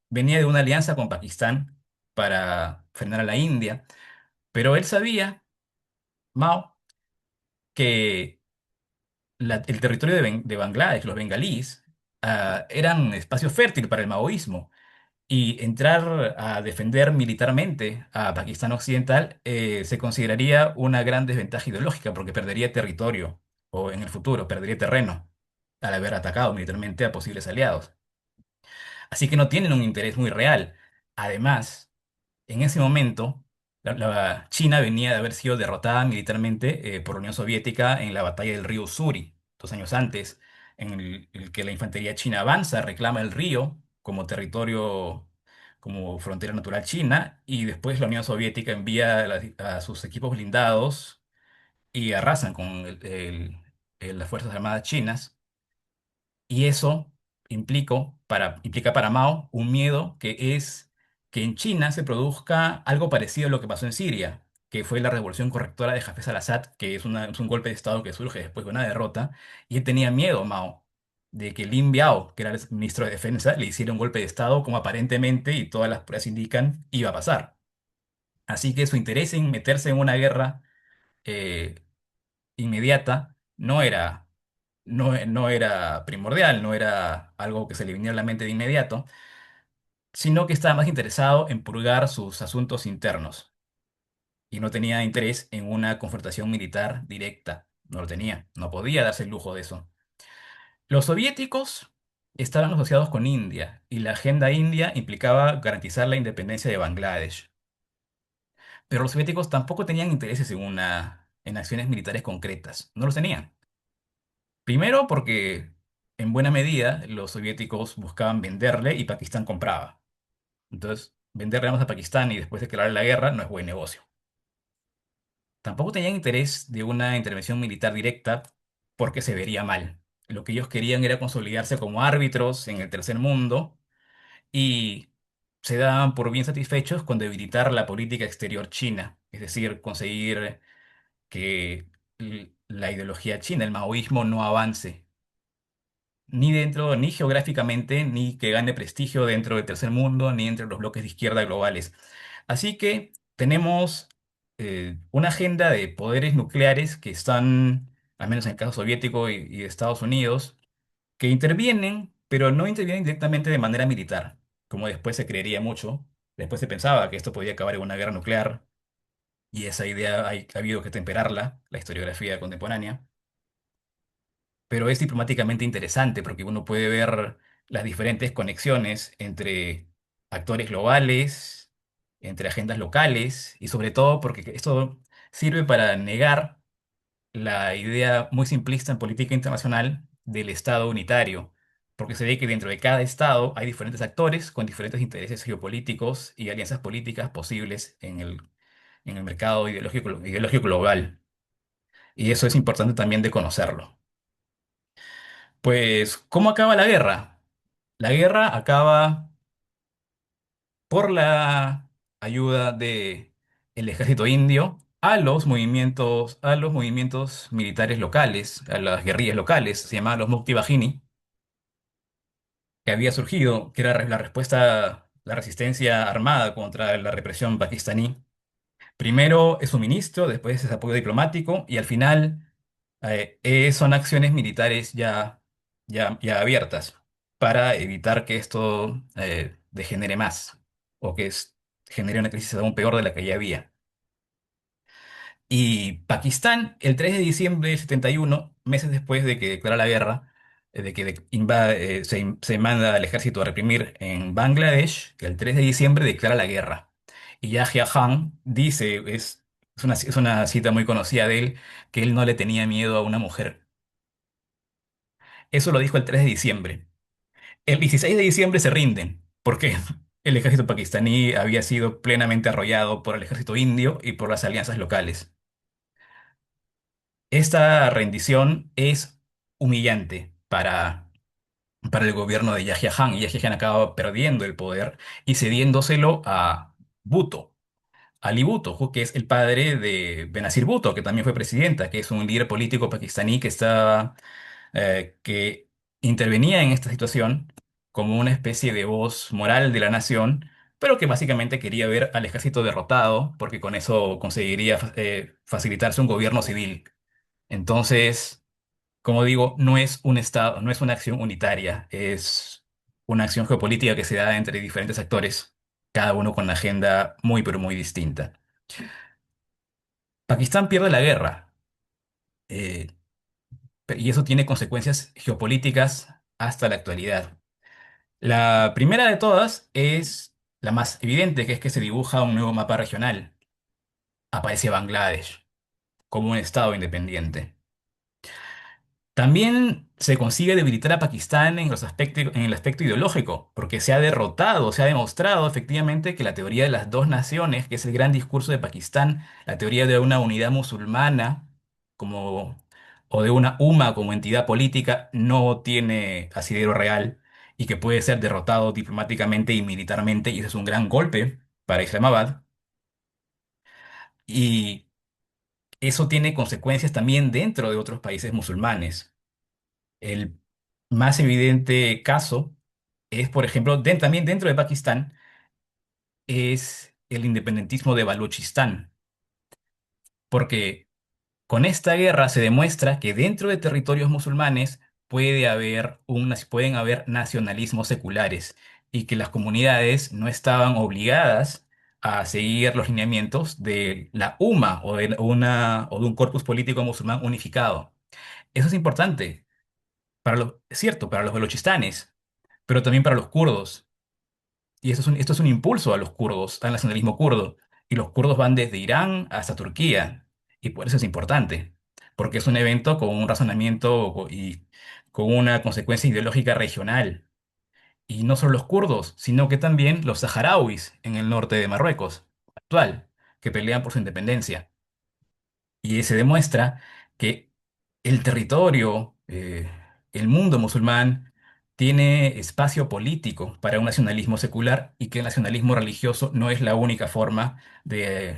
venía de una alianza con Pakistán para frenar a la India, pero él sabía, Mao, que el territorio de Bangladesh, los bengalíes, eran espacio fértil para el maoísmo. Y entrar a defender militarmente a Pakistán Occidental se consideraría una gran desventaja ideológica porque perdería territorio o en el futuro perdería terreno al haber atacado militarmente a posibles aliados. Así que no tienen un interés muy real. Además, en ese momento, China venía de haber sido derrotada militarmente por la Unión Soviética en la batalla del río Suri, 2 años antes, en el que la infantería china avanza, reclama el río como territorio como frontera natural china, y después la Unión Soviética envía a sus equipos blindados y arrasan con las Fuerzas Armadas chinas. Y eso implica para Mao un miedo que es que en China se produzca algo parecido a lo que pasó en Siria, que fue la revolución correctora de Hafez al-Assad, que es un golpe de Estado que surge después de una derrota. Y él tenía miedo, Mao, de que Lin Biao, que era el ministro de Defensa, le hiciera un golpe de Estado como aparentemente, y todas las pruebas indican, iba a pasar. Así que su interés en meterse en una guerra eh, inmediata no era primordial, no era algo que se le viniera a la mente de inmediato, sino que estaba más interesado en purgar sus asuntos internos y no tenía interés en una confrontación militar directa. No lo tenía, no podía darse el lujo de eso. Los soviéticos estaban asociados con India y la agenda india implicaba garantizar la independencia de Bangladesh. Pero los soviéticos tampoco tenían intereses en acciones militares concretas, no los tenían. Primero porque en buena medida los soviéticos buscaban venderle y Pakistán compraba. Entonces, venderle armas a Pakistán y después declarar la guerra no es buen negocio. Tampoco tenían interés de una intervención militar directa porque se vería mal. Lo que ellos querían era consolidarse como árbitros en el tercer mundo, y se daban por bien satisfechos con debilitar la política exterior china, es decir, conseguir que la ideología china, el maoísmo, no avance ni dentro, ni geográficamente, ni que gane prestigio dentro del tercer mundo, ni entre los bloques de izquierda globales. Así que tenemos una agenda de poderes nucleares que están, al menos en el caso soviético y de Estados Unidos, que intervienen, pero no intervienen directamente de manera militar, como después se creería mucho. Después se pensaba que esto podía acabar en una guerra nuclear, y esa idea ha habido que temperarla, la historiografía contemporánea. Pero es diplomáticamente interesante porque uno puede ver las diferentes conexiones entre actores globales, entre agendas locales, y sobre todo porque esto sirve para negar la idea muy simplista en política internacional del Estado unitario, porque se ve que dentro de cada Estado hay diferentes actores con diferentes intereses geopolíticos y alianzas políticas posibles en el mercado ideológico global. Y eso es importante también de conocerlo. Pues, ¿cómo acaba la guerra? La guerra acaba por la ayuda de el ejército indio a los movimientos militares locales, a las guerrillas locales, se llamaban los Mukti Bahini, que había surgido, que era la respuesta, la resistencia armada contra la represión pakistaní. Primero es suministro, después es apoyo diplomático, y al final son acciones militares ya abiertas para evitar que esto degenere más, o que genere una crisis aún peor de la que ya había. Y Pakistán, el 3 de diciembre del 71, meses después de que declara la guerra, de que se manda al ejército a reprimir en Bangladesh, que el 3 de diciembre declara la guerra. Y Yahya Khan dice, es una cita muy conocida de él, que él no le tenía miedo a una mujer. Eso lo dijo el 3 de diciembre. El 16 de diciembre se rinden, porque el ejército pakistaní había sido plenamente arrollado por el ejército indio y por las alianzas locales. Esta rendición es humillante para el gobierno de Yahya Khan, y Yahya Khan acaba perdiendo el poder y cediéndoselo a Bhutto, Ali Bhutto, que es el padre de Benazir Bhutto, que también fue presidenta, que es un líder político pakistaní que intervenía en esta situación como una especie de voz moral de la nación, pero que básicamente quería ver al ejército derrotado, porque con eso conseguiría facilitarse un gobierno civil. Entonces, como digo, no es un estado, no es una acción unitaria, es una acción geopolítica que se da entre diferentes actores, cada uno con una agenda muy, pero muy distinta. Pakistán pierde la guerra, eh, y eso tiene consecuencias geopolíticas hasta la actualidad. La primera de todas es la más evidente, que es que se dibuja un nuevo mapa regional. Aparece Bangladesh como un estado independiente. También se consigue debilitar a Pakistán en en el aspecto ideológico, porque se ha derrotado, se ha demostrado efectivamente que la teoría de las dos naciones, que es el gran discurso de Pakistán, la teoría de una unidad musulmana como, o de una UMA como entidad política, no tiene asidero real y que puede ser derrotado diplomáticamente y militarmente, y eso es un gran golpe para Islamabad. Y eso tiene consecuencias también dentro de otros países musulmanes. El más evidente caso es, por ejemplo, también dentro de Pakistán, es el independentismo de Baluchistán, porque con esta guerra se demuestra que dentro de territorios musulmanes pueden haber nacionalismos seculares y que las comunidades no estaban obligadas a seguir los lineamientos de la UMA o de un corpus político musulmán unificado. Eso es importante es cierto, para los baluchistanes, pero también para los kurdos. Y esto es un impulso a los kurdos, al nacionalismo kurdo. Y los kurdos van desde Irán hasta Turquía. Y por eso es importante, porque es un evento con un razonamiento y con una consecuencia ideológica regional. Y no solo los kurdos, sino que también los saharauis en el norte de Marruecos, actual, que pelean por su independencia. Y se demuestra que el territorio, el mundo musulmán, tiene espacio político para un nacionalismo secular y que el nacionalismo religioso no es la única forma de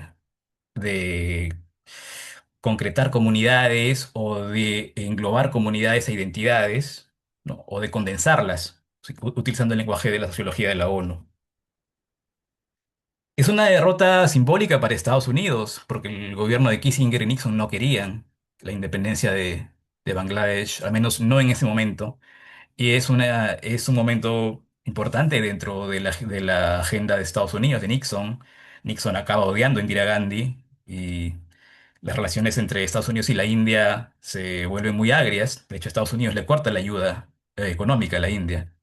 concretar comunidades o de englobar comunidades e identidades, ¿no? O de condensarlas, sí, utilizando el lenguaje de la sociología de la ONU. Es una derrota simbólica para Estados Unidos, porque el gobierno de Kissinger y Nixon no querían la independencia de Bangladesh, al menos no en ese momento. Y es un momento importante dentro de la agenda de Estados Unidos, de Nixon. Nixon acaba odiando a Indira Gandhi y las relaciones entre Estados Unidos y la India se vuelven muy agrias. De hecho, Estados Unidos le corta la ayuda económica a la India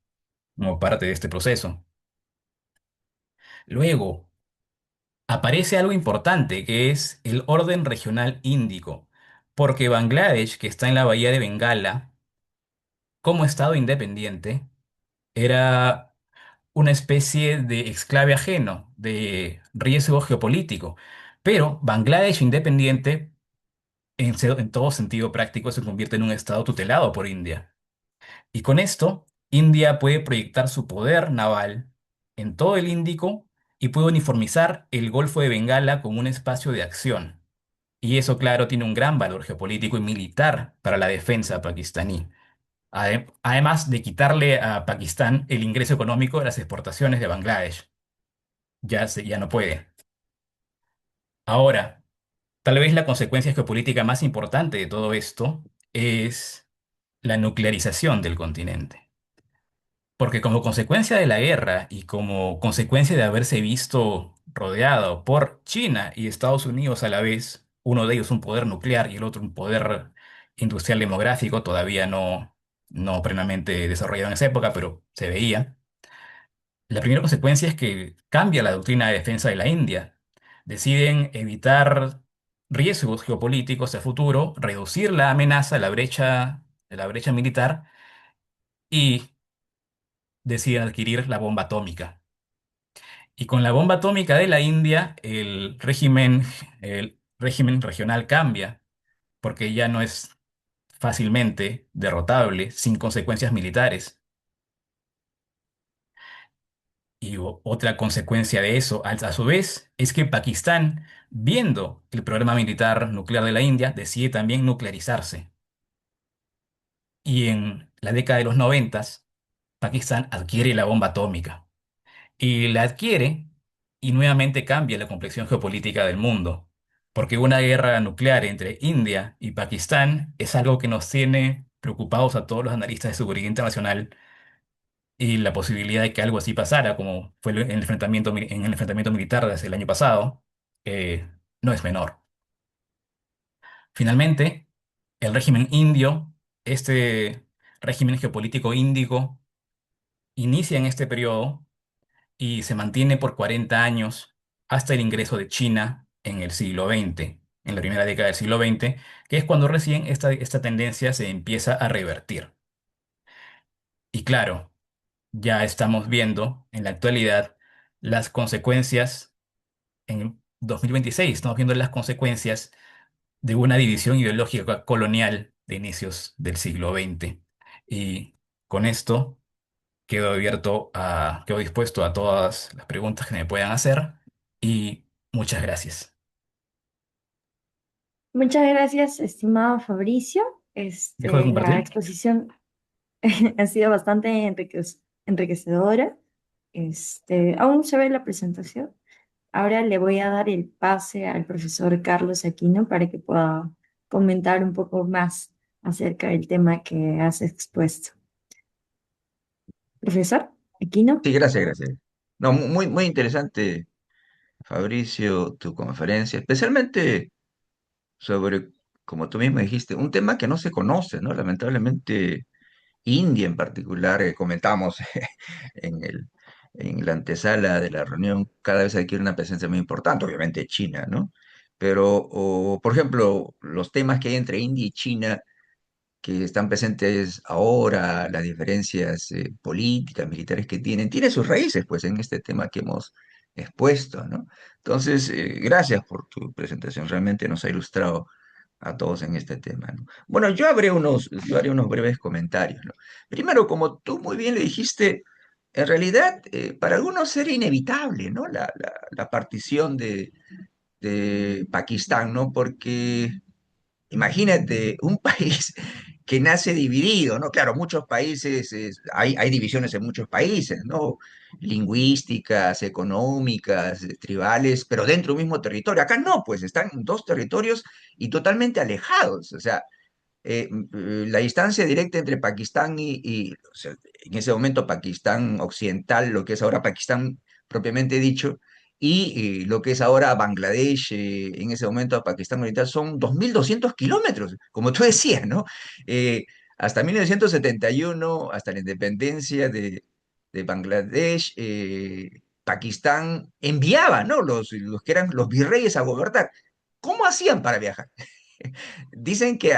como parte de este proceso. Luego, aparece algo importante que es el orden regional índico, porque Bangladesh, que está en la bahía de Bengala, como estado independiente, era una especie de exclave ajeno, de riesgo geopolítico. Pero Bangladesh independiente, en todo sentido práctico, se convierte en un estado tutelado por India. Y con esto, India puede proyectar su poder naval en todo el Índico y puede uniformizar el Golfo de Bengala como un espacio de acción. Y eso, claro, tiene un gran valor geopolítico y militar para la defensa pakistaní. Además de quitarle a Pakistán el ingreso económico de las exportaciones de Bangladesh. Ya no puede. Ahora, tal vez la consecuencia geopolítica más importante de todo esto es la nuclearización del continente. Porque como consecuencia de la guerra y como consecuencia de haberse visto rodeado por China y Estados Unidos a la vez, uno de ellos un poder nuclear y el otro un poder industrial demográfico, todavía no plenamente desarrollado en esa época, pero se veía. La primera consecuencia es que cambia la doctrina de defensa de la India. Deciden evitar riesgos geopolíticos a futuro, reducir la amenaza, la brecha militar y deciden adquirir la bomba atómica. Y con la bomba atómica de la India, el régimen regional cambia, porque ya no es fácilmente derrotable sin consecuencias militares. Y otra consecuencia de eso, a su vez, es que Pakistán, viendo el programa militar nuclear de la India, decide también nuclearizarse. Y en la década de los noventas, Pakistán adquiere la bomba atómica. Y la adquiere y nuevamente cambia la complexión geopolítica del mundo, porque una guerra nuclear entre India y Pakistán es algo que nos tiene preocupados a todos los analistas de seguridad internacional y la posibilidad de que algo así pasara, como fue en el enfrentamiento militar desde el año pasado, no es menor. Finalmente, el régimen indio, este régimen geopolítico índico, inicia en este periodo y se mantiene por 40 años hasta el ingreso de China en el siglo XX. en la primera década del siglo XX, que es cuando recién esta tendencia se empieza a revertir. Y claro, ya estamos viendo en la actualidad las consecuencias en 2026, estamos viendo las consecuencias de una división ideológica colonial de inicios del siglo XX. Y con esto quedo dispuesto a todas las preguntas que me puedan hacer y muchas gracias. Muchas gracias, estimado Fabricio. ¿Dejo de La compartir? exposición ha sido bastante enriquecedora. Aún se ve la presentación. Ahora le voy a dar el pase al profesor Carlos Aquino para que pueda comentar un poco más acerca del tema que has expuesto. Profesor Aquino. Sí, gracias, gracias. No, muy, muy interesante, Fabricio, tu conferencia, especialmente sobre, como tú mismo dijiste, un tema que no se conoce, ¿no? Lamentablemente, India en particular, comentamos en en la antesala de la reunión, cada vez adquiere una presencia muy importante, obviamente China, ¿no? Pero, por ejemplo, los temas que hay entre India y China que están presentes ahora, las diferencias políticas, militares que tienen sus raíces, pues, en este tema que hemos expuesto, ¿no? Entonces, gracias por tu presentación, realmente nos ha ilustrado a todos en este tema, ¿no? Bueno, yo haré unos breves comentarios, ¿no? Primero, como tú muy bien le dijiste, en realidad, para algunos era inevitable, ¿no? La partición de Pakistán, ¿no? Porque imagínate, un país que nace dividido, ¿no? Claro, muchos países, hay divisiones en muchos países, ¿no? Lingüísticas, económicas, tribales, pero dentro de un mismo territorio. Acá no, pues están dos territorios y totalmente alejados. O sea, la distancia directa entre Pakistán o sea, en ese momento Pakistán occidental, lo que es ahora Pakistán propiamente dicho, lo que es ahora Bangladesh, en ese momento Pakistán oriental, son 2.200 kilómetros, como tú decías, ¿no? Eh, Hasta 1971, hasta la independencia de Bangladesh, Pakistán enviaba, ¿no? Los que eran los virreyes a gobernar. ¿Cómo hacían para viajar? Dicen que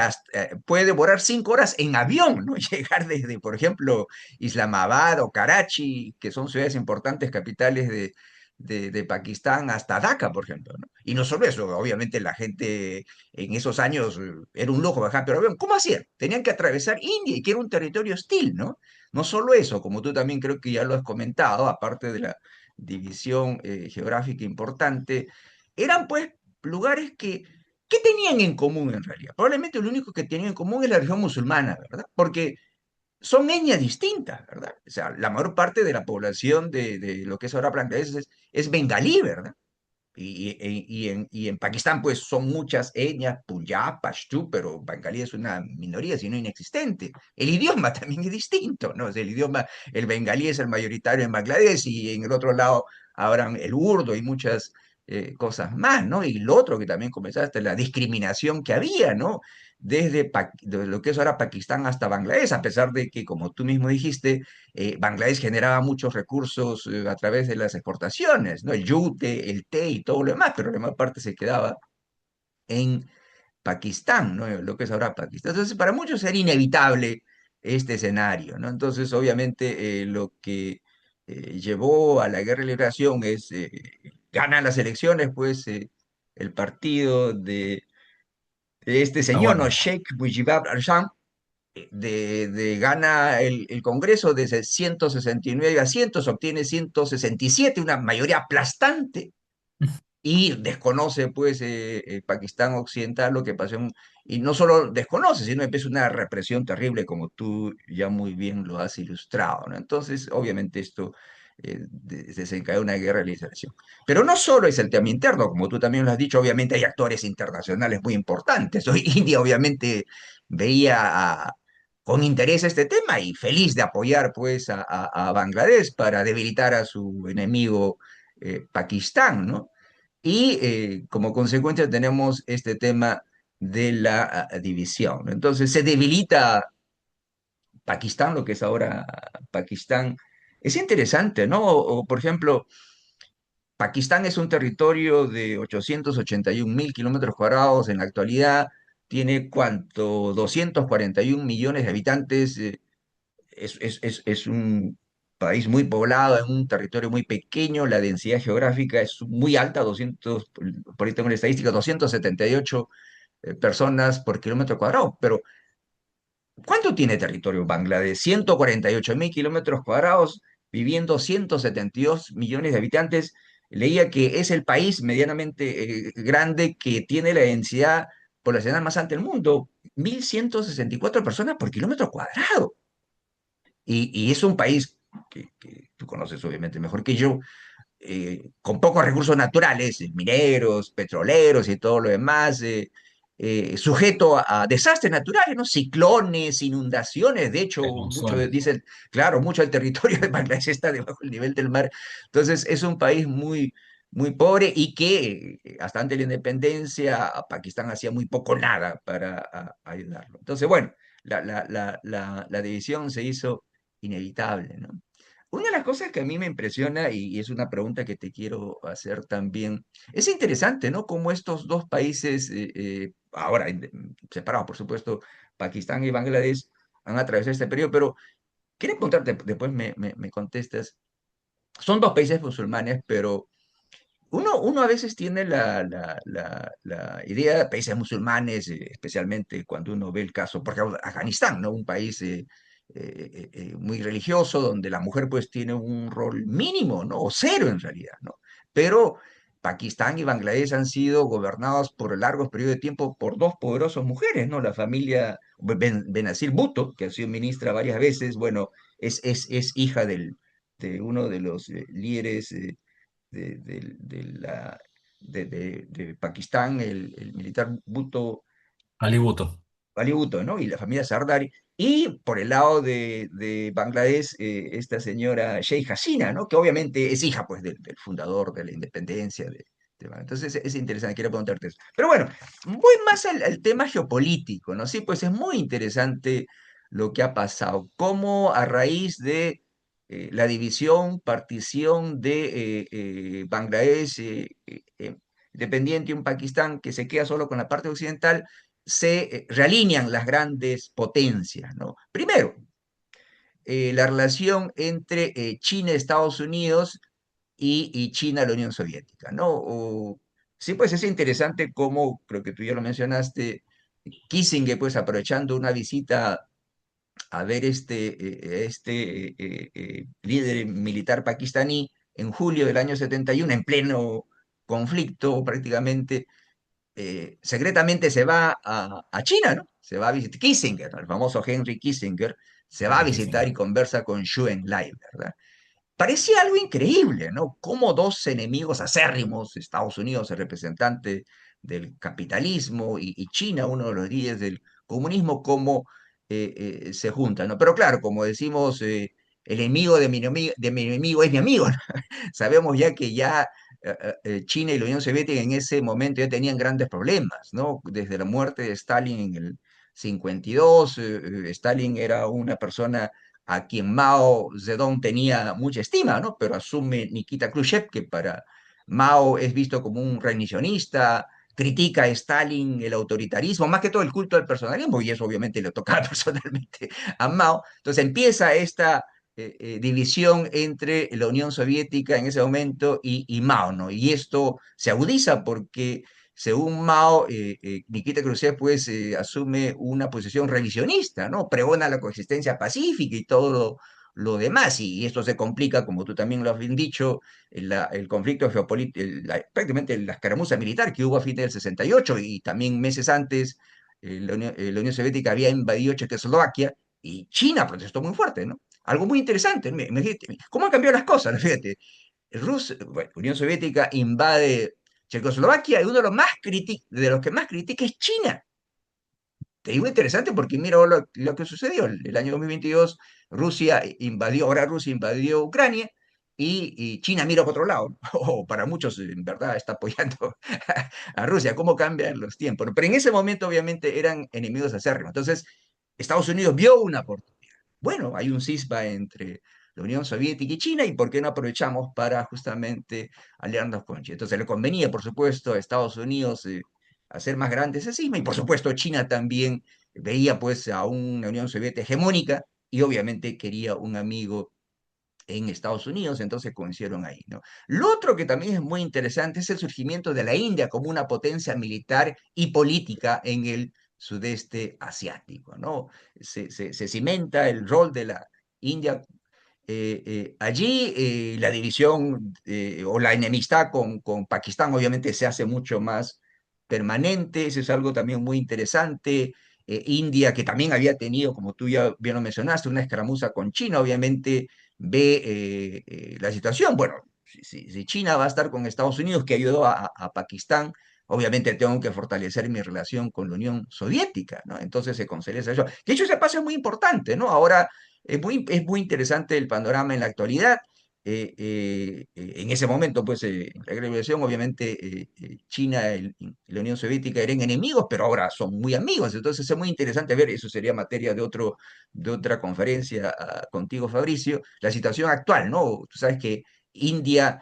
puede demorar 5 horas en avión, ¿no? Llegar desde, por ejemplo, Islamabad o Karachi, que son ciudades importantes, capitales de Pakistán, hasta Dhaka, por ejemplo, ¿no? Y no solo eso, obviamente la gente en esos años era un lujo bajar pero avión. ¿Cómo hacían? Tenían que atravesar India, y que era un territorio hostil, ¿no? No solo eso, como tú también creo que ya lo has comentado, aparte de la división geográfica importante, eran pues lugares que ¿qué tenían en común en realidad? Probablemente lo único que tenían en común es la religión musulmana, ¿verdad? Porque son etnias distintas, ¿verdad? O sea, la mayor parte de la población de lo que es ahora Bangladesh es bengalí, ¿verdad? Y en Pakistán, pues son muchas etnias, Punjab, Pashto, pero bengalí es una minoría, si no inexistente. El idioma también es distinto, ¿no? O sea, el idioma, el bengalí es el mayoritario en Bangladesh y en el otro lado habrán el urdo y muchas cosas más, ¿no? Y lo otro que también comenzaste, la discriminación que había, ¿no? De lo que es ahora Pakistán hasta Bangladesh, a pesar de que, como tú mismo dijiste, Bangladesh generaba muchos recursos a través de las exportaciones, ¿no? El yute, el té y todo lo demás, pero la mayor parte se quedaba en Pakistán, ¿no? Lo que es ahora Pakistán. Entonces, para muchos era inevitable este escenario, ¿no? Entonces, obviamente, lo que llevó a la guerra de liberación es, ganan las elecciones, pues, el partido de este señor, ¿no? Aguardo. Sheikh Mujibur Rahman, gana el Congreso de 169 asientos, obtiene 167, una mayoría aplastante, y desconoce pues Pakistán Occidental lo que pasó, y no solo desconoce, sino empieza una represión terrible, como tú ya muy bien lo has ilustrado, ¿no? Entonces, obviamente esto desencadena una guerra de liberación. Pero no solo es el tema interno, como tú también lo has dicho, obviamente hay actores internacionales muy importantes. Hoy India obviamente veía con interés este tema y feliz de apoyar pues a Bangladesh para debilitar a su enemigo Pakistán, ¿no? Y como consecuencia tenemos este tema de la división, ¿no? Entonces se debilita Pakistán, lo que es ahora Pakistán. Es interesante, ¿no? Por ejemplo, Pakistán es un territorio de 881.000 kilómetros cuadrados en la actualidad, tiene cuánto, 241 millones de habitantes, es un país muy poblado, en un territorio muy pequeño, la densidad geográfica es muy alta, 200, por ahí tengo la estadística, 278 personas por kilómetro cuadrado, pero ¿cuánto tiene territorio Bangladesh? 148.000 kilómetros cuadrados, viviendo 172 millones de habitantes. Leía que es el país medianamente grande que tiene la densidad poblacional más alta del mundo, 1.164 personas por kilómetro cuadrado. Y es un país que tú conoces obviamente mejor que yo, con pocos recursos naturales, mineros, petroleros y todo lo demás, sujeto a desastres naturales, ¿no? Ciclones, inundaciones. De hecho, El monzón. dicen, claro, mucho del territorio de Bangladesh está debajo del nivel del mar. Entonces, es un país muy, muy pobre y que hasta antes de la independencia a Pakistán hacía muy poco nada para ayudarlo. Entonces, bueno, la división se hizo inevitable, ¿no? Una de las cosas que a mí me impresiona, y es una pregunta que te quiero hacer también, es interesante, ¿no? Cómo estos dos países, ahora separados, por supuesto, Pakistán y Bangladesh, han atravesado este periodo, pero quiero preguntarte, después me contestas, son dos países musulmanes, pero uno a veces tiene la idea de países musulmanes, especialmente cuando uno ve el caso, por ejemplo, Afganistán, ¿no? Un país muy religioso, donde la mujer pues tiene un rol mínimo, ¿no? O cero en realidad, ¿no? Pero Pakistán y Bangladesh han sido gobernados por largos periodos de tiempo por dos poderosas mujeres, ¿no? La familia Benazir Bhutto, que ha sido ministra varias veces, bueno, es hija de uno de los líderes de Pakistán, el militar Bhutto, Ali Bhutto. Ali Bhutto, ¿no? Y la familia Sardari. Y por el lado de Bangladesh, esta señora Sheikh Hasina, ¿no? Que obviamente es hija, pues, del fundador de la independencia entonces es interesante, quiero preguntarte eso. Pero bueno, voy más al tema geopolítico, ¿no? Sí, pues es muy interesante lo que ha pasado. Cómo a raíz de la división, partición de Bangladesh independiente y un Pakistán que se queda solo con la parte occidental, se realinean las grandes potencias, ¿no? Primero, la relación entre China, Estados Unidos y China, la Unión Soviética, ¿no? Sí, pues es interesante cómo, creo que tú ya lo mencionaste, Kissinger, pues aprovechando una visita a ver líder militar pakistaní en julio del año 71, en pleno conflicto prácticamente, secretamente se va a China, ¿no? Se va a visitar Kissinger, ¿no? El famoso Henry Kissinger, se va a Henry visitar y Kissinger. conversa con Xu Enlai, ¿verdad? Parecía algo increíble, ¿no? Como dos enemigos acérrimos, Estados Unidos, el representante del capitalismo, y China, uno de los líderes del comunismo, cómo se juntan, ¿no? Pero claro, como decimos, el enemigo de mi enemigo es mi amigo, ¿no? Sabemos ya que ya China y la Unión Soviética en ese momento ya tenían grandes problemas, ¿no? Desde la muerte de Stalin en el 52, Stalin era una persona a quien Mao Zedong tenía mucha estima, ¿no? Pero asume Nikita Khrushchev, que para Mao es visto como un revisionista, critica a Stalin el autoritarismo, más que todo el culto al personalismo, y eso obviamente le tocaba personalmente a Mao. Entonces empieza esta división entre la Unión Soviética en ese momento y Mao, ¿no? Y esto se agudiza porque según Mao, Nikita Khrushchev pues asume una posición revisionista, ¿no? Pregona la coexistencia pacífica y todo lo demás, y esto se complica, como tú también lo has bien dicho, el conflicto geopolítico, prácticamente la escaramuza militar que hubo a fines del 68 y también meses antes la Unión Soviética había invadido Checoslovaquia y China protestó muy fuerte, ¿no? Algo muy interesante, ¿cómo han cambiado las cosas? ¿No? Fíjate, bueno, Unión Soviética invade Checoslovaquia y uno de los que más critica es China. Te digo interesante porque mira lo que sucedió. El año 2022 ahora Rusia invadió Ucrania y China mira para otro lado, ¿no? O para muchos en verdad está apoyando a Rusia. ¿Cómo cambian los tiempos? ¿No? Pero en ese momento obviamente eran enemigos acérrimos. Entonces Estados Unidos vio una oportunidad. Bueno, hay un cisma entre la Unión Soviética y China, y por qué no aprovechamos para justamente aliarnos con China. Entonces le convenía, por supuesto, a Estados Unidos hacer más grande ese cisma, y por supuesto China también veía pues a una Unión Soviética hegemónica y obviamente quería un amigo en Estados Unidos, entonces coincidieron ahí, ¿no? Lo otro que también es muy interesante es el surgimiento de la India como una potencia militar y política en el sudeste asiático, ¿no? Se cimenta el rol de la India allí. La división o la enemistad con Pakistán obviamente se hace mucho más permanente, eso es algo también muy interesante. India, que también había tenido, como tú ya bien lo mencionaste, una escaramuza con China, obviamente ve la situación. Bueno, si China va a estar con Estados Unidos, que ayudó a Pakistán, obviamente tengo que fortalecer mi relación con la Unión Soviética, ¿no? Entonces se concede eso. De hecho, ese paso es muy importante, ¿no? Ahora es muy interesante el panorama en la actualidad. En ese momento, pues, la revolución, obviamente, China y la Unión Soviética eran enemigos, pero ahora son muy amigos. Entonces es muy interesante ver, eso sería materia de otra conferencia contigo, Fabricio, la situación actual, ¿no? Tú sabes que India,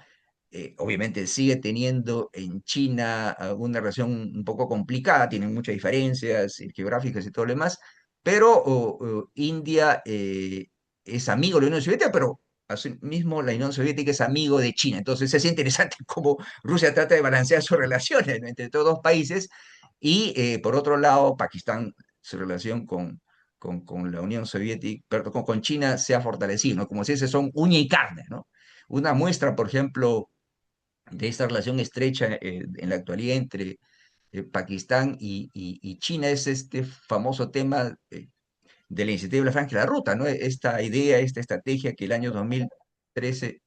obviamente, sigue teniendo en China una relación un poco complicada, tienen muchas diferencias geográficas y todo lo demás, pero India es amigo de la Unión Soviética, pero asimismo la Unión Soviética es amigo de China. Entonces es interesante cómo Rusia trata de balancear sus relaciones, ¿no?, entre todos dos países, y por otro lado, Pakistán, su relación con la Unión Soviética, perdón, con China se ha fortalecido, ¿no? Como si ese son uña y carne, ¿no? Una muestra, por ejemplo, de esta relación estrecha en la actualidad entre Pakistán y China es este famoso tema de la iniciativa de la Franja de la Ruta, ¿no? Esta idea, esta estrategia que el año 2013,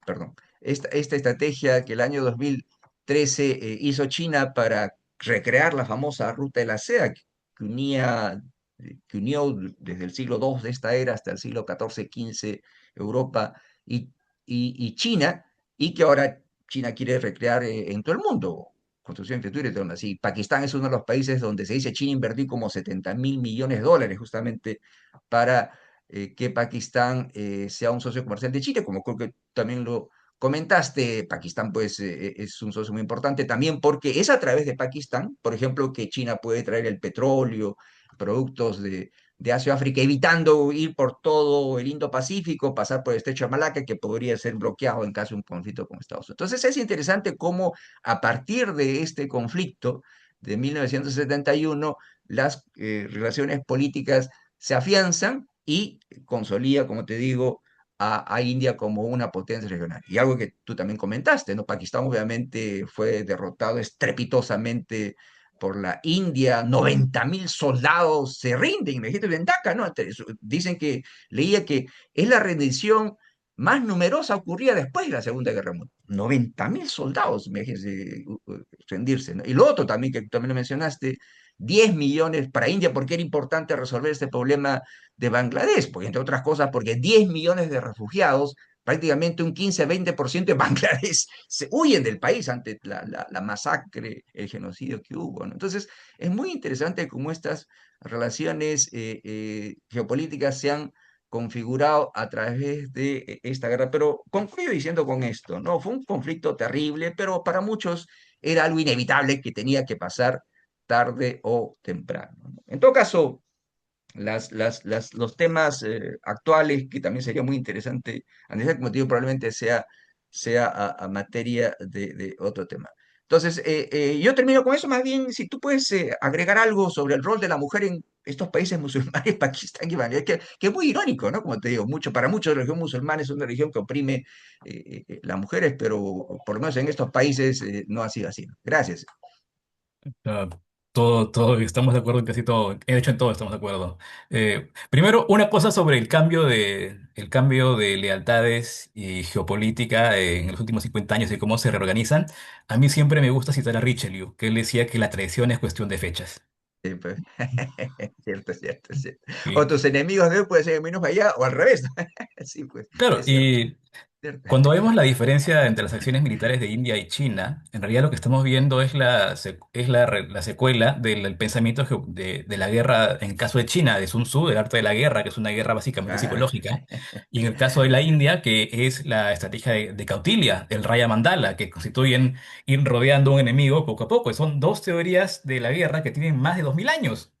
perdón, esta estrategia que el año 2013 hizo China para recrear la famosa ruta de la seda que unió desde el siglo II de esta era hasta el siglo XIV-XV Europa y, y China, y que ahora China quiere recrear en todo el mundo. Construcción, infraestructura y todo así. Pakistán es uno de los países donde se dice China invertir como 70.000 millones de dólares justamente para que Pakistán sea un socio comercial de Chile, como creo que también lo comentaste. Pakistán pues es un socio muy importante también porque es a través de Pakistán, por ejemplo, que China puede traer el petróleo, productos de Asia y África, evitando ir por todo el Indo-Pacífico, pasar por el Estrecho de Malaca, que podría ser bloqueado en caso de un conflicto con Estados Unidos. Entonces es interesante cómo a partir de este conflicto de 1971, las relaciones políticas se afianzan y consolida, como te digo, a India como una potencia regional. Y algo que tú también comentaste, ¿no? Pakistán obviamente fue derrotado estrepitosamente por la India, 90.000 soldados se rinden, imagínate, en Dhaka, ¿no? Dicen que, leía que es la rendición más numerosa ocurría después de la Segunda Guerra Mundial. 90.000 soldados, imagínense, rendirse, ¿no? Y lo otro también, que tú también lo mencionaste, 10 millones para India, porque era importante resolver este problema de Bangladesh, porque entre otras cosas, porque 10 millones de refugiados, prácticamente un 15-20% de Bangladesh, se huyen del país ante la masacre, el genocidio que hubo, ¿no? Entonces, es muy interesante cómo estas relaciones geopolíticas se han configurado a través de esta guerra. Pero concluyo diciendo con esto, ¿no? Fue un conflicto terrible, pero para muchos era algo inevitable que tenía que pasar tarde o temprano, ¿no? En todo caso, los temas actuales, que también sería muy interesante analizar, como te digo, probablemente sea a materia de otro tema. Entonces, yo termino con eso. Más bien, si tú puedes agregar algo sobre el rol de la mujer en estos países musulmanes, Pakistán y Bangladesh, que es muy irónico, ¿no? Como te digo, para muchos la religión musulmana es una religión que oprime las mujeres, pero por lo menos en estos países no ha sido así, ¿no? Gracias. Ah, todo, estamos de acuerdo en casi todo. De hecho, en todo estamos de acuerdo. Primero, una cosa sobre el cambio de lealtades y geopolítica en los últimos 50 años y cómo se reorganizan. A mí siempre me gusta citar a Richelieu, que él decía que la traición es cuestión de fechas. Sí, pues. Cierto, cierto, cierto. O Sí. tus enemigos de hoy pueden ser menos allá o al revés. Sí, pues, Claro, es cierto. ¿cierto? Cuando vemos la diferencia entre las acciones militares de India y China, en realidad lo que estamos viendo es la secuela del pensamiento de la guerra, en el caso de China, de Sun Tzu, del arte de la guerra, que es una guerra básicamente Claro, psicológica, y en el caso de la India, que es la estrategia de Kautilya, el Raya Mandala, que constituyen ir rodeando a un enemigo poco a poco. Son dos teorías de la guerra que tienen más de 2000 años.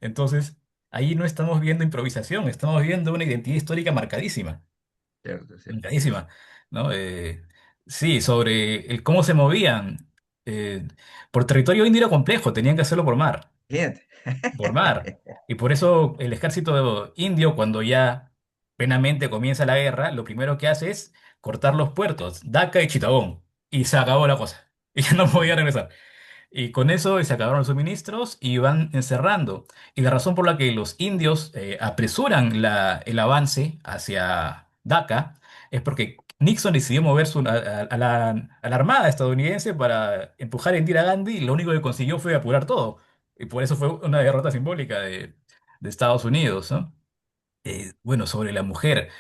Entonces, ahí no estamos viendo improvisación, estamos viendo una identidad histórica marcadísima. cierto, cierto. Complicadísima, ¿no? Sí, sobre el cómo se movían. eh, por territorio indio era complejo, tenían que hacerlo por mar, Fíjate. por mar. Y por eso el ejército indio, cuando ya plenamente comienza la guerra, lo primero que hace es cortar los puertos, Daca y Chittagong. Y se acabó la cosa. Y ya no podía regresar. Y con eso se acabaron los suministros y van encerrando. Y la razón por la que los indios apresuran el avance hacia Dhaka es porque Nixon decidió mover a la armada estadounidense para empujar a Indira Gandhi y lo único que consiguió fue apurar todo. Y por eso fue una derrota simbólica de Estados Unidos, ¿no? Bueno, sobre la mujer.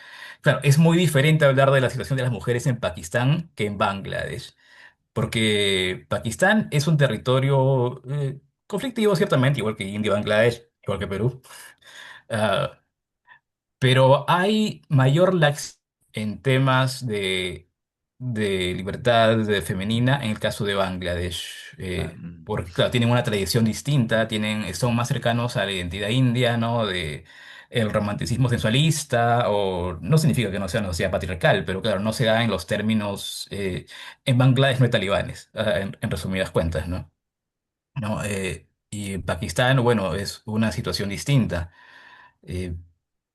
Claro, es muy diferente hablar de la situación de las mujeres en Pakistán que en Bangladesh porque Pakistán es un territorio conflictivo, ciertamente, igual que India, Bangladesh, igual que Perú. Ah, pero hay mayor lax en temas de libertad femenina en el caso de Bangladesh. Ah, Porque, claro, tienen una tradición distinta, son más cercanos a la identidad india, ¿no? De el romanticismo sensualista, o no significa que no sea una sociedad patriarcal, pero claro, no se da en los términos. En Bangladesh no hay talibanes, en resumidas cuentas, ¿no? ¿No? Y en Pakistán, bueno, es una situación distinta. Eh,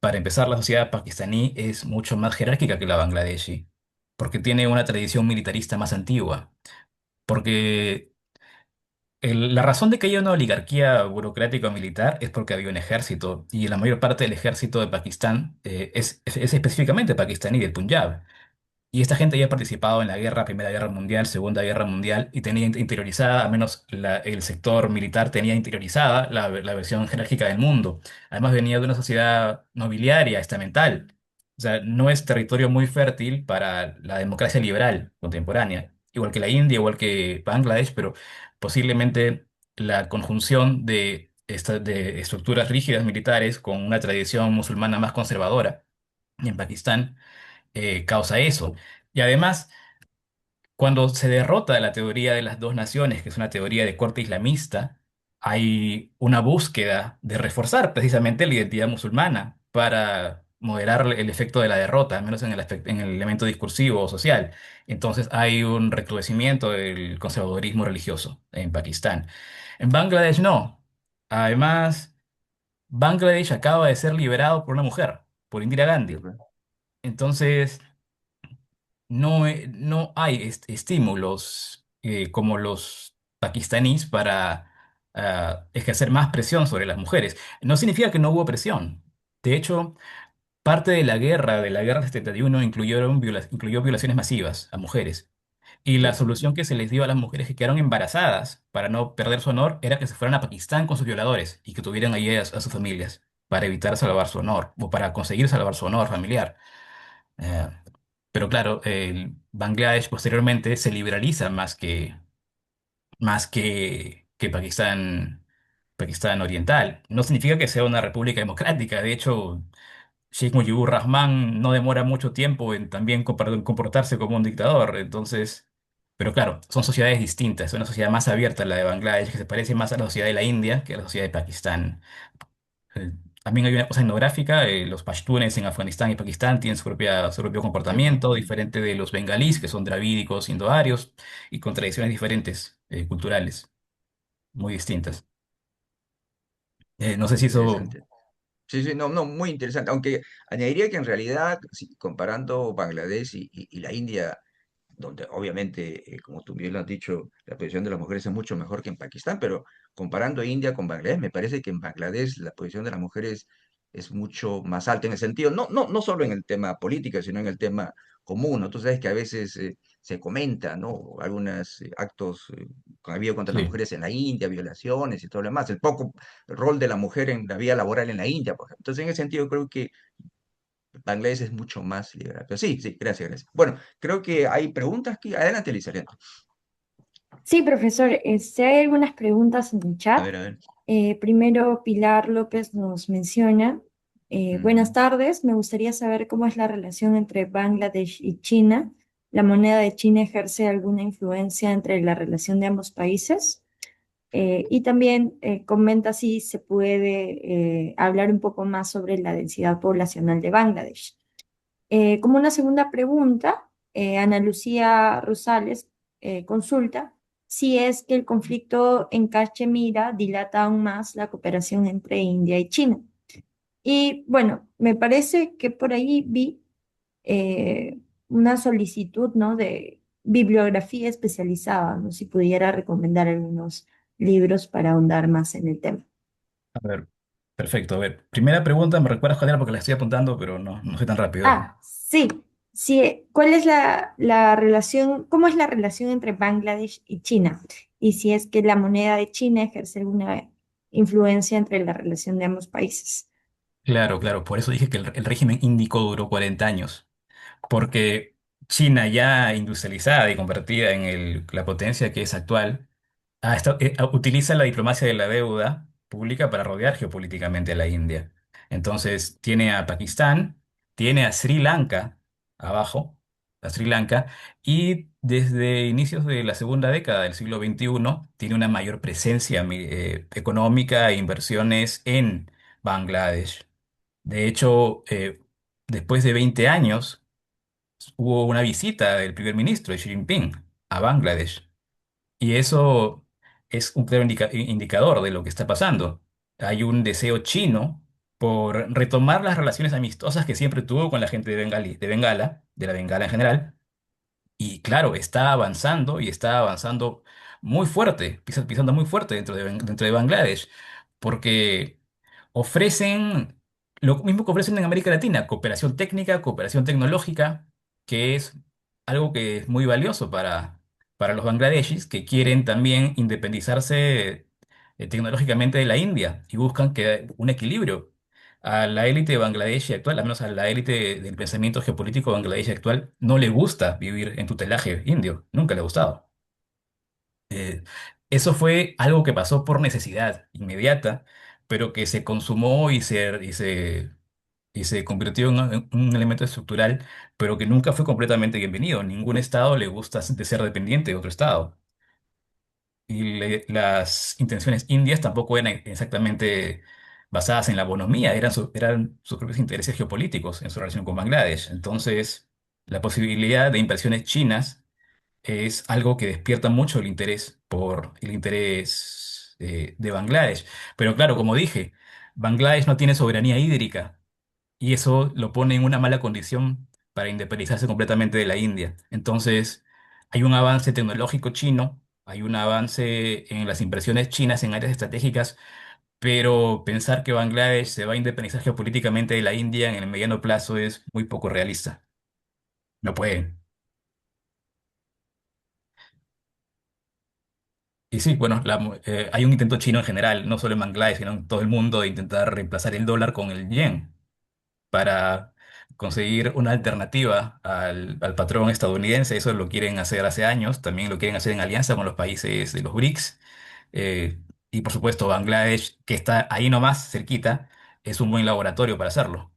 para empezar, la sociedad pakistaní es mucho más jerárquica que la bangladeshi, porque tiene una tradición militarista más antigua, porque la razón de que haya una oligarquía burocrático-militar es porque había un ejército, y la mayor parte del ejército de Pakistán es específicamente pakistaní, del Punjab. Y esta gente ya ha participado en la guerra, Primera Guerra Mundial, Segunda Guerra Mundial, y tenía interiorizada, al menos el sector militar tenía interiorizada la versión jerárquica del mundo. Además venía de una sociedad nobiliaria, estamental. O sea, no es territorio muy fértil para la democracia liberal contemporánea. Igual que la India, igual que Bangladesh, pero posiblemente la conjunción de estructuras rígidas militares con una tradición musulmana más conservadora en Pakistán causa eso. Y además, cuando se derrota la teoría de las dos naciones, que es una teoría de corte islamista, hay una búsqueda de reforzar precisamente la identidad musulmana para moderar el efecto de la derrota, al menos en el elemento discursivo o social. Entonces hay un recrudecimiento del conservadurismo religioso en Pakistán. En Bangladesh no. Además, Bangladesh acaba de ser liberado por una mujer, por Indira sí, Gandhi. pues. Entonces, no hay estímulos como los pakistaníes para ejercer más presión sobre las mujeres. No significa que no hubo presión. De hecho, parte de la guerra del 71 incluyó violaciones masivas a mujeres. Y la Cierto. solución que se les dio a las mujeres que quedaron embarazadas para no perder su honor era que se fueran a Pakistán con sus violadores y que tuvieran ahí a sus familias para evitar salvar su honor o para conseguir salvar su honor familiar. Eh, pero claro, el Bangladesh posteriormente se liberaliza más que Pakistán Oriental. No significa que sea una república democrática. De hecho, Sheikh Mujibur Rahman no demora mucho tiempo en también comportarse como un dictador. Entonces, pero claro, son sociedades distintas. Una sociedad más abierta, la de Bangladesh, que se parece más a la sociedad de la India que a la sociedad de Pakistán. Eh, También hay una cosa etnográfica, los pashtunes en Afganistán y Pakistán tienen su propio Sí, pues. comportamiento, diferente de los bengalíes, que son dravídicos, indoarios, y con tradiciones diferentes, culturales, muy distintas. No sé si eso... Interesante. Sí, sí, no, no, muy interesante. Aunque añadiría que en realidad, sí, comparando Bangladesh y la India, donde obviamente, como tú bien lo has dicho, la posición de las mujeres es mucho mejor que en Pakistán, pero comparando India con Bangladesh, me parece que en Bangladesh la posición de las mujeres es mucho más alta en el sentido, no solo en el tema político, sino en el tema común, ¿no? Tú sabes que a veces se comenta, ¿no? Algunos actos que ha habido contra las Sí, mujeres en la India, violaciones y todo lo demás, el poco rol de la mujer en la vida laboral en la India, por ejemplo. Entonces, en ese sentido, creo que Bangladesh es mucho más liberal. Pero sí, sí, gracias, gracias. Bueno, creo que hay preguntas aquí. Adelante, Elizabeth. Sí, profesor, hay algunas preguntas en el A chat. ver, a ver. Primero, Pilar López nos menciona, buenas Ujú. tardes, me gustaría saber cómo es la relación entre Bangladesh y China. ¿La moneda de China ejerce alguna influencia entre la relación de ambos países? Y también comenta si se puede hablar un poco más sobre la densidad poblacional de Bangladesh. Como una segunda pregunta, Ana Lucía Rosales consulta si es que el conflicto en Cachemira dilata aún más la cooperación entre India y China. Y bueno, me parece que por ahí vi una solicitud, ¿no? De bibliografía especializada, ¿no? Si pudiera recomendar algunos libros para ahondar más en el tema. A ver, perfecto. A ver, primera pregunta, ¿me recuerdas cuál era? Porque la estoy apuntando, pero no soy tan rápido. Ah, sí, sí. ¿Cuál es la relación, cómo es la relación entre Bangladesh y China? Y si es que la moneda de China ejerce alguna influencia entre la relación de ambos países. Claro, claro, por eso dije que el régimen índico duró 40 años, porque China ya industrializada y convertida en la potencia que es actual, utiliza la diplomacia de la deuda pública para rodear geopolíticamente a la India. Entonces, tiene a Pakistán, tiene a Sri Lanka abajo, a Sri Lanka, y desde inicios de la segunda década del siglo XXI tiene una mayor presencia económica e inversiones en Bangladesh. De hecho, después de 20 años, hubo una visita del primer ministro, de Xi Jinping, a Bangladesh. Y eso es un claro indicador de lo que está pasando. Hay un deseo chino por retomar las relaciones amistosas que siempre tuvo con la gente de Bengala, de la Bengala en general, y claro, está avanzando y está avanzando muy fuerte, pisando muy fuerte dentro de Bangladesh, porque ofrecen lo mismo que ofrecen en América Latina, cooperación técnica, cooperación tecnológica, que es algo que es muy valioso para los bangladeshis que quieren también independizarse tecnológicamente de la India y buscan un equilibrio. A la élite bangladeshi actual, al menos a la élite del pensamiento geopolítico bangladeshi actual, no le gusta vivir en tutelaje indio, nunca le ha gustado. Eh, Eso fue algo que pasó por necesidad inmediata, pero que se consumó y se convirtió en un elemento estructural, pero que nunca fue completamente bienvenido. Ningún estado le gusta de ser dependiente de otro estado. Y las intenciones indias tampoco eran exactamente basadas en la bonomía, eran sus propios intereses geopolíticos en su relación con Bangladesh. Entonces, la posibilidad de inversiones chinas es algo que despierta mucho el interés por el interés de Bangladesh. Pero claro, como dije, Bangladesh no tiene soberanía hídrica y eso lo pone en una mala condición para independizarse completamente de la India. Entonces, hay un avance tecnológico chino, hay un avance en las inversiones chinas en áreas estratégicas, pero pensar que Bangladesh se va a independizar geopolíticamente de la India en el mediano plazo es muy poco realista. No pueden. Y sí, bueno, hay un intento chino en general, no solo en Bangladesh, sino en todo el mundo, de intentar reemplazar el dólar con el yen para conseguir una alternativa al patrón estadounidense. Eso lo quieren hacer hace años, también lo quieren hacer en alianza con los países de los BRICS. eh, y por supuesto, Bangladesh, que está ahí nomás, cerquita, es un buen laboratorio para hacerlo.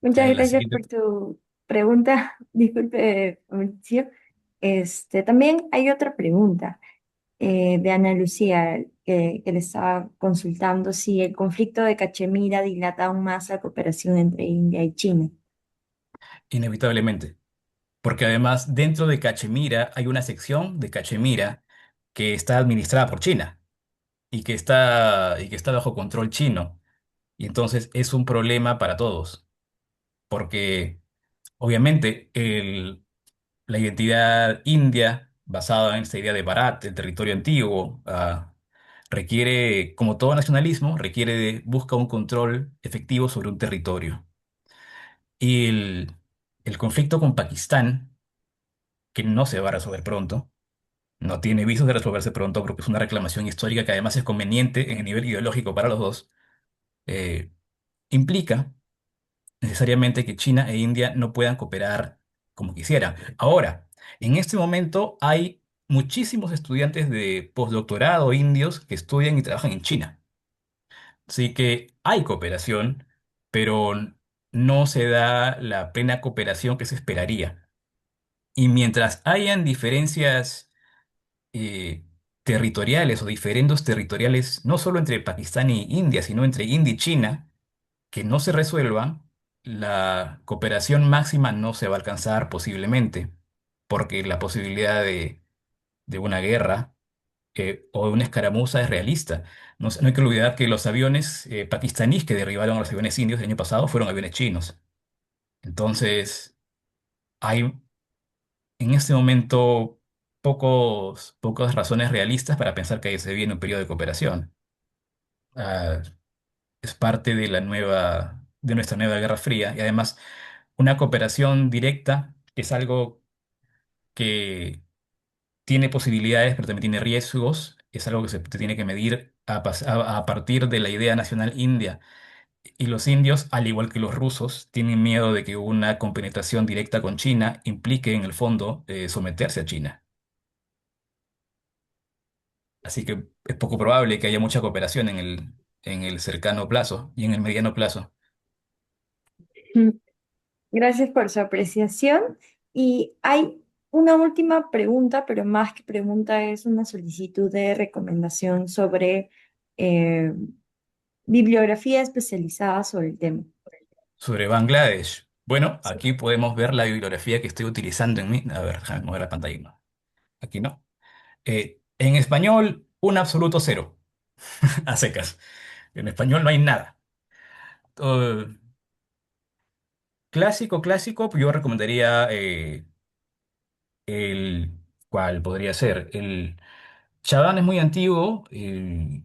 Muchas La gracias siguiente. por tu pregunta. Disculpe, Mauricio. También hay otra pregunta de Ana Lucía que le estaba consultando si el conflicto de Cachemira dilata aún más la cooperación entre India y China. Inevitablemente. Porque además, dentro de Cachemira hay una sección de Cachemira que está administrada por China y que está bajo control chino. Y entonces es un problema para todos, porque obviamente la identidad india, basada en esta idea de Bharat, el territorio antiguo, requiere, como todo nacionalismo, busca un control efectivo sobre un territorio. Y el conflicto con Pakistán, que no se va a resolver pronto, no tiene visos de resolverse pronto porque es una reclamación histórica que además es conveniente en el nivel ideológico para los dos. eh, implica necesariamente que China e India no puedan cooperar como quisieran. Ahora, en este momento hay muchísimos estudiantes de postdoctorado indios que estudian y trabajan en China. Así que hay cooperación, pero no se da la plena cooperación que se esperaría. Y mientras hayan diferencias eh, territoriales o diferendos territoriales, no solo entre Pakistán y India, sino entre India y China, que no se resuelvan, la cooperación máxima no se va a alcanzar posiblemente, porque la posibilidad de una guerra o de una escaramuza es realista. No hay que olvidar que los aviones pakistaníes que derribaron a los aviones indios el año pasado fueron aviones chinos. Entonces, hay en este momento pocas razones realistas para pensar que se viene un periodo de cooperación. Ah, es parte de de nuestra nueva Guerra Fría y además una cooperación directa es algo que tiene posibilidades, pero también tiene riesgos. Es algo que se tiene que medir a partir de la idea nacional india. Y los indios, al igual que los rusos, tienen miedo de que una compenetración directa con China implique en el fondo someterse a China. Así que es poco probable que haya mucha cooperación en en el cercano plazo y en el mediano plazo. Mm, Gracias por su apreciación. Y hay una última pregunta, pero más que pregunta es una solicitud de recomendación sobre eh, bibliografía especializada sobre el tema. Sobre Bangladesh. Bueno, Sí. aquí podemos ver la bibliografía que estoy utilizando en mi... A ver, déjame mover la pantalla. No, aquí no. En español, un absoluto cero, a secas. En español no hay nada. Eh, clásico, yo recomendaría el... ¿Cuál podría ser? El Chabán es muy antiguo. El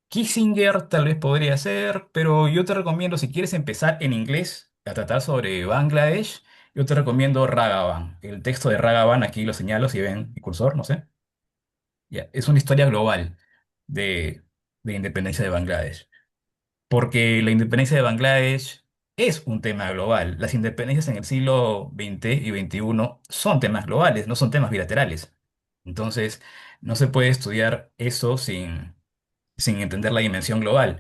Kissinger tal vez podría ser, pero yo te recomiendo, si quieres empezar en inglés a tratar sobre Bangladesh, yo te recomiendo Ragavan. El texto de Ragavan, aquí lo señalo, si ven mi cursor, no sé. Ya, es una historia global de, de independencia de Bangladesh. Porque la independencia de Bangladesh es un tema global. Las independencias en el siglo XX y XXI son temas globales, no son temas bilaterales. Entonces, no se puede estudiar eso sin entender la dimensión global.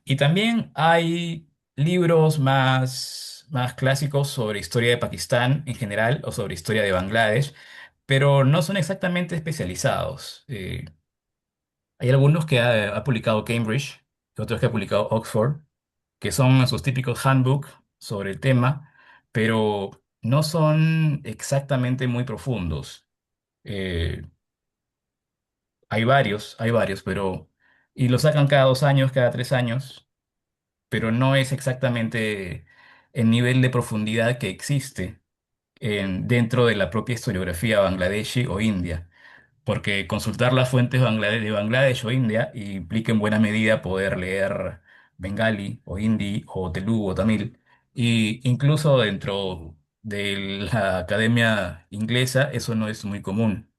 Y también hay libros más clásicos sobre historia de Pakistán en general o sobre historia de Bangladesh, pero no son exactamente especializados. Hay algunos que ha publicado Cambridge y otros que ha publicado Oxford, que son sus típicos handbook sobre el tema, pero no son exactamente muy profundos. Eh, hay varios, pero... Y lo sacan cada 2 años, cada 3 años, pero no es exactamente el nivel de profundidad que existe dentro de la propia historiografía bangladeshi o india, porque consultar las fuentes de Bangladesh o India implica en buena medida poder leer bengali o hindi o telugu o tamil, y incluso dentro de la academia inglesa eso no es muy común.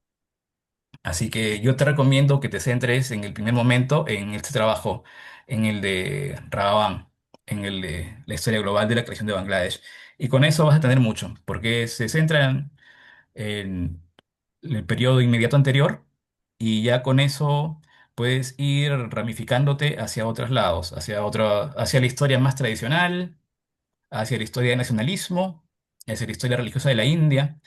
Así que yo te recomiendo que te centres en el primer momento en este trabajo, en el de Raghavan, en el de la historia global de la creación de Bangladesh. Y con eso vas a tener mucho, porque se centran en el periodo inmediato anterior y ya con eso puedes ir ramificándote hacia otros lados, hacia la historia más tradicional, hacia la historia del nacionalismo, hacia la historia religiosa de la India.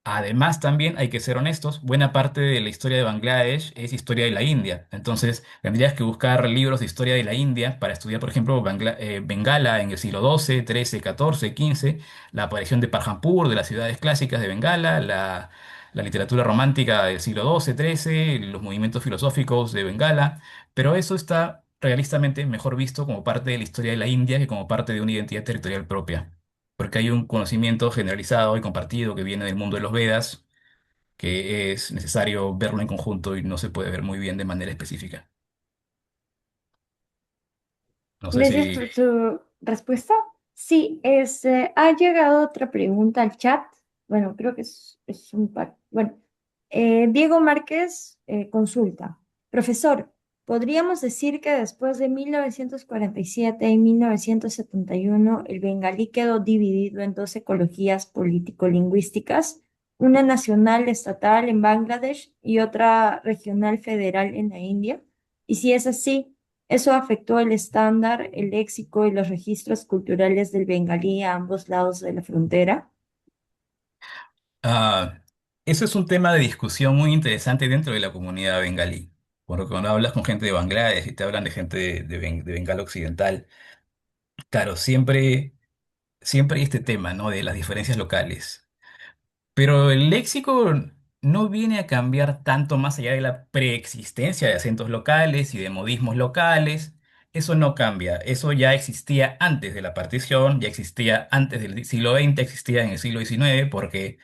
Además, también hay que ser honestos, buena parte de la historia de Bangladesh es historia de la India. Entonces, tendrías que buscar libros de historia de la India para estudiar, por ejemplo, Bengala en el siglo XII, XIII, XIV, XV, la aparición de Parhampur, de las ciudades clásicas de Bengala, la literatura romántica del siglo XII, XIII, los movimientos filosóficos de Bengala. Pero eso está realistamente mejor visto como parte de la historia de la India que como parte de una identidad territorial propia, porque hay un conocimiento generalizado y compartido que viene del mundo de los Vedas, que es necesario verlo en conjunto y no se puede ver muy bien de manera específica. No sé si... Gracias por su respuesta. Sí, ha llegado otra pregunta al chat. Bueno, creo que es un par. Bueno, Diego Márquez consulta. Profesor, Podríamos decir que después de 1947 y 1971, el bengalí quedó dividido en dos ecologías político-lingüísticas, una nacional estatal en Bangladesh y otra regional federal en la India. Y si es así, eso afectó el estándar, el léxico y los registros culturales del bengalí a ambos lados de la frontera. Ah, eso es un tema de discusión muy interesante dentro de la comunidad bengalí. Porque cuando hablas con gente de Bangladesh y te hablan de gente de Bengala Occidental, claro, siempre hay este tema, ¿no? De las diferencias locales. Pero el léxico no viene a cambiar tanto más allá de la preexistencia de acentos locales y de modismos locales. Eso no cambia. Eso ya existía antes de la partición, ya existía antes del siglo XX, existía en el siglo XIX, porque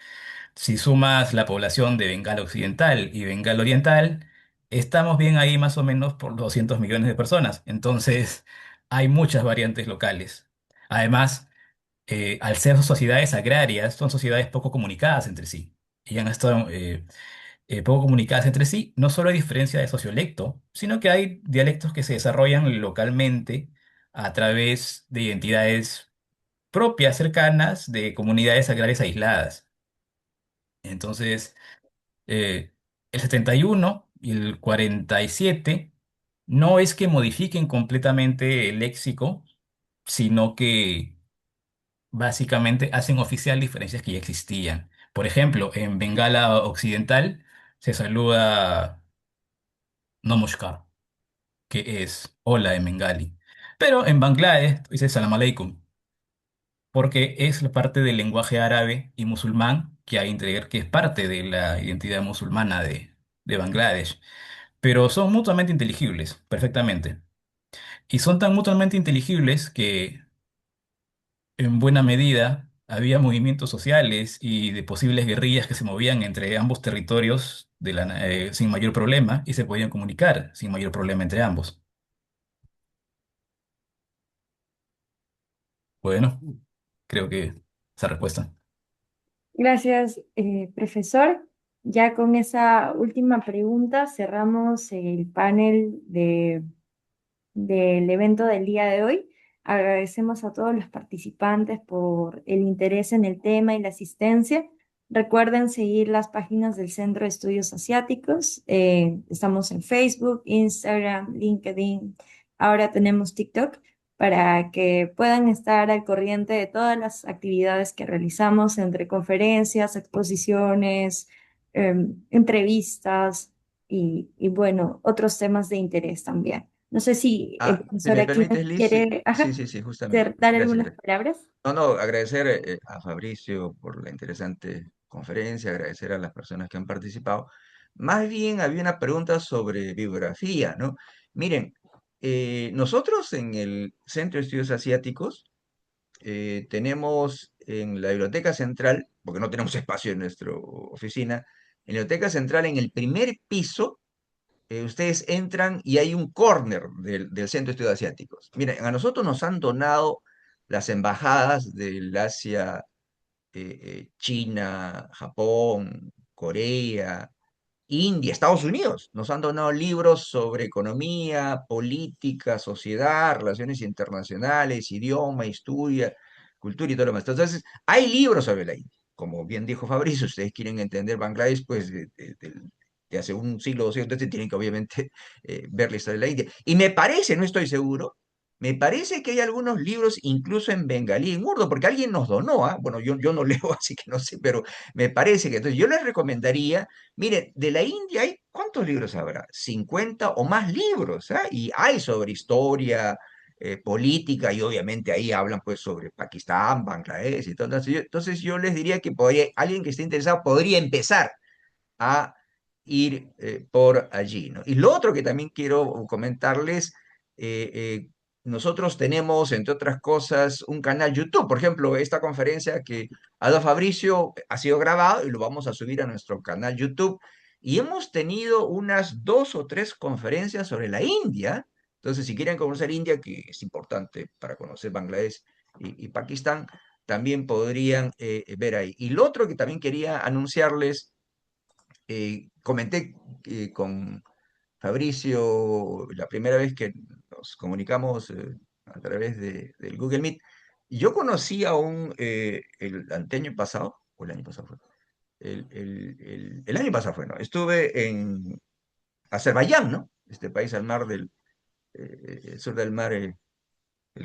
si sumas la población de Bengala Occidental y Bengala Oriental, estamos bien ahí más o menos por 200 millones de personas. Entonces, hay muchas variantes locales. Además, al ser sociedades agrarias, son sociedades poco comunicadas entre sí. Y han estado poco comunicadas entre sí. No solo hay diferencia de sociolecto, sino que hay dialectos que se desarrollan localmente a través de identidades propias, cercanas, de comunidades agrarias aisladas. Entonces, eh, el 71 y el 47 no es que modifiquen completamente el léxico, sino que básicamente hacen oficial diferencias que ya existían. Por ejemplo, en Bengala Occidental se saluda Namaskar, que es hola en bengalí. Pero en Bangladesh dice Salam Aleikum, porque es la parte del lenguaje árabe y musulmán que hay que es parte de la identidad musulmana de Bangladesh. Pero son mutuamente inteligibles, perfectamente. Y son tan mutuamente inteligibles que en buena medida había movimientos sociales y de posibles guerrillas que se movían entre ambos territorios sin mayor problema y se podían comunicar sin mayor problema entre ambos. Bueno, creo que esa respuesta. Gracias, profesor. Ya con esa última pregunta cerramos el panel del evento del día de hoy. Agradecemos a todos los participantes por el interés en el tema y la asistencia. Recuerden seguir las páginas del Centro de Estudios Asiáticos. Estamos en Facebook, Instagram, LinkedIn. Ahora tenemos TikTok para que puedan estar al corriente de todas las actividades que realizamos entre conferencias, exposiciones, entrevistas y bueno, otros temas de interés también. No sé si el Si profesor me aquí permites, Liz, sí, quiere, sí, ajá, sí, sí, justamente. dar Gracias, algunas gracias. palabras. No, no, agradecer a Fabricio por la interesante conferencia, agradecer a las personas que han participado. Más bien había una pregunta sobre bibliografía, ¿no? Miren, nosotros en el Centro de Estudios Asiáticos tenemos en la Biblioteca Central, porque no tenemos espacio en nuestra oficina, en la Biblioteca Central, en el primer piso, ustedes entran y hay un corner del Centro de Estudios Asiáticos. Miren, a nosotros nos han donado las embajadas del Asia, China, Japón, Corea, India, Estados Unidos. Nos han donado libros sobre economía, política, sociedad, relaciones internacionales, idioma, historia, cultura y todo lo demás. Entonces, hay libros sobre la India. Como bien dijo Fabricio, ustedes quieren entender Bangladesh, pues de hace un siglo, 2 siglos, entonces tienen que obviamente ver la historia de la India. Y me parece, no estoy seguro, me parece que hay algunos libros incluso en bengalí, en urdo, porque alguien nos donó, ¿ah? Bueno, yo no leo, así que no sé, pero me parece que entonces yo les recomendaría. Mire, de la India hay, ¿cuántos libros habrá? 50 o más libros, ¿ah? Y hay sobre historia, política, y obviamente ahí hablan pues sobre Pakistán, Bangladesh y todo. Entonces yo les diría que alguien que esté interesado podría empezar a ir por allí, ¿no? Y lo otro que también quiero comentarles, eh, eh, nosotros tenemos, entre otras cosas, un canal YouTube. Por ejemplo, esta conferencia que ha dado Fabricio ha sido grabado y lo vamos a subir a nuestro canal YouTube. Y hemos tenido unas 2 o 3 conferencias sobre la India. Entonces, si quieren conocer India, que es importante para conocer Bangladesh y Pakistán, también podrían ver ahí. Y lo otro que también quería anunciarles, comenté con Fabricio, la primera vez que nos comunicamos a través del Google Meet, yo conocí a el anteaño pasado, o el año pasado fue, el año pasado fue, ¿no? Estuve en Azerbaiyán, ¿no? Este país al mar sur del mar, el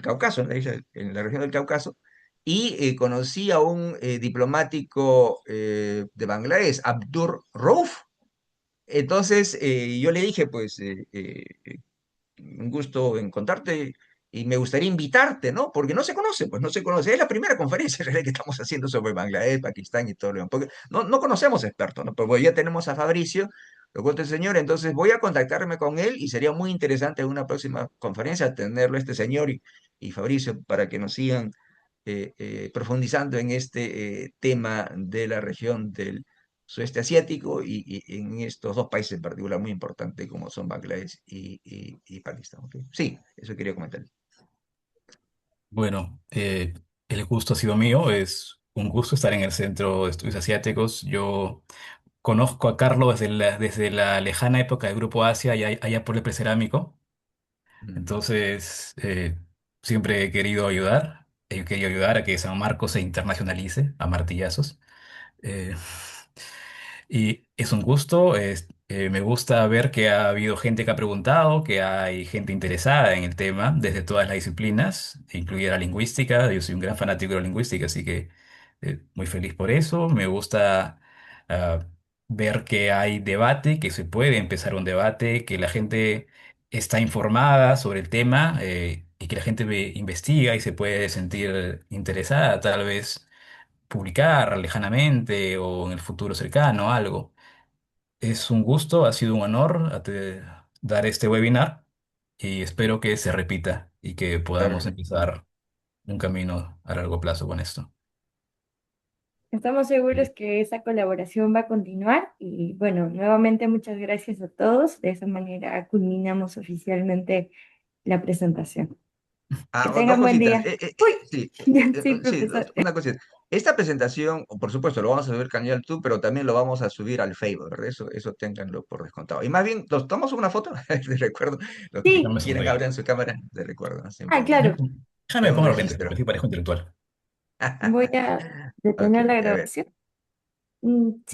Cáucaso, en la región del Cáucaso, y conocí a un diplomático de Bangladesh, Abdur Rauf. Entonces yo le dije, pues, un gusto encontrarte y me gustaría invitarte, ¿no? Porque no se conoce, pues no se conoce. Es la primera conferencia en realidad que estamos haciendo sobre Bangladesh, Pakistán y todo lo demás, porque no conocemos expertos, ¿no? Pero bueno, ya tenemos a Fabricio, lo cuento el señor, entonces voy a contactarme con él y sería muy interesante en una próxima conferencia tenerlo este señor y Fabricio para que nos sigan profundizando en este tema de la región del sudeste asiático y en estos dos países en particular muy importantes como son Bangladesh y Pakistán. ¿Ok? Sí, eso quería comentar. Bueno, el gusto ha sido mío. Es un gusto estar en el Centro de Estudios Asiáticos. Yo conozco a Carlos desde la lejana época del Grupo Asia, allá por el Precerámico. Mm. Entonces, siempre he querido ayudar. He querido ayudar a que San Marcos se internacionalice a martillazos. Eh, y es un gusto. Me gusta ver que ha habido gente que ha preguntado, que hay gente interesada en el tema desde todas las disciplinas, incluida la lingüística. Yo soy un gran fanático de la lingüística, así que muy feliz por eso. Me gusta ah, ver que hay debate, que se puede empezar un debate, que la gente está informada sobre el tema y que la gente investiga y se puede sentir interesada, tal vez publicar lejanamente o en el futuro cercano algo. Es un gusto, ha sido un honor dar este webinar y espero que se repita y que Claro podamos que sí. empezar un camino a largo plazo con esto. Estamos seguros que esa colaboración va a continuar y bueno, nuevamente muchas gracias a todos. De esa manera culminamos oficialmente la presentación. Que Dos tengan buen cositas. día. Uy, sí, Sí, profesor. una cosita. Esta presentación, por supuesto, lo vamos a subir al YouTube, pero también lo vamos a subir al Facebook, ¿verdad? Eso ténganlo por descontado. Y más bien, ¿nos tomamos una foto? De recuerdo, los que Sí. Déjame quieren sonreír. abrir su cámara, de recuerdo, ¿no? Ah, Siempre claro. Déjame queda un pongo los lentes, registro. así parezco intelectual. Voy a Ok, detener la a ver. grabación. Sí.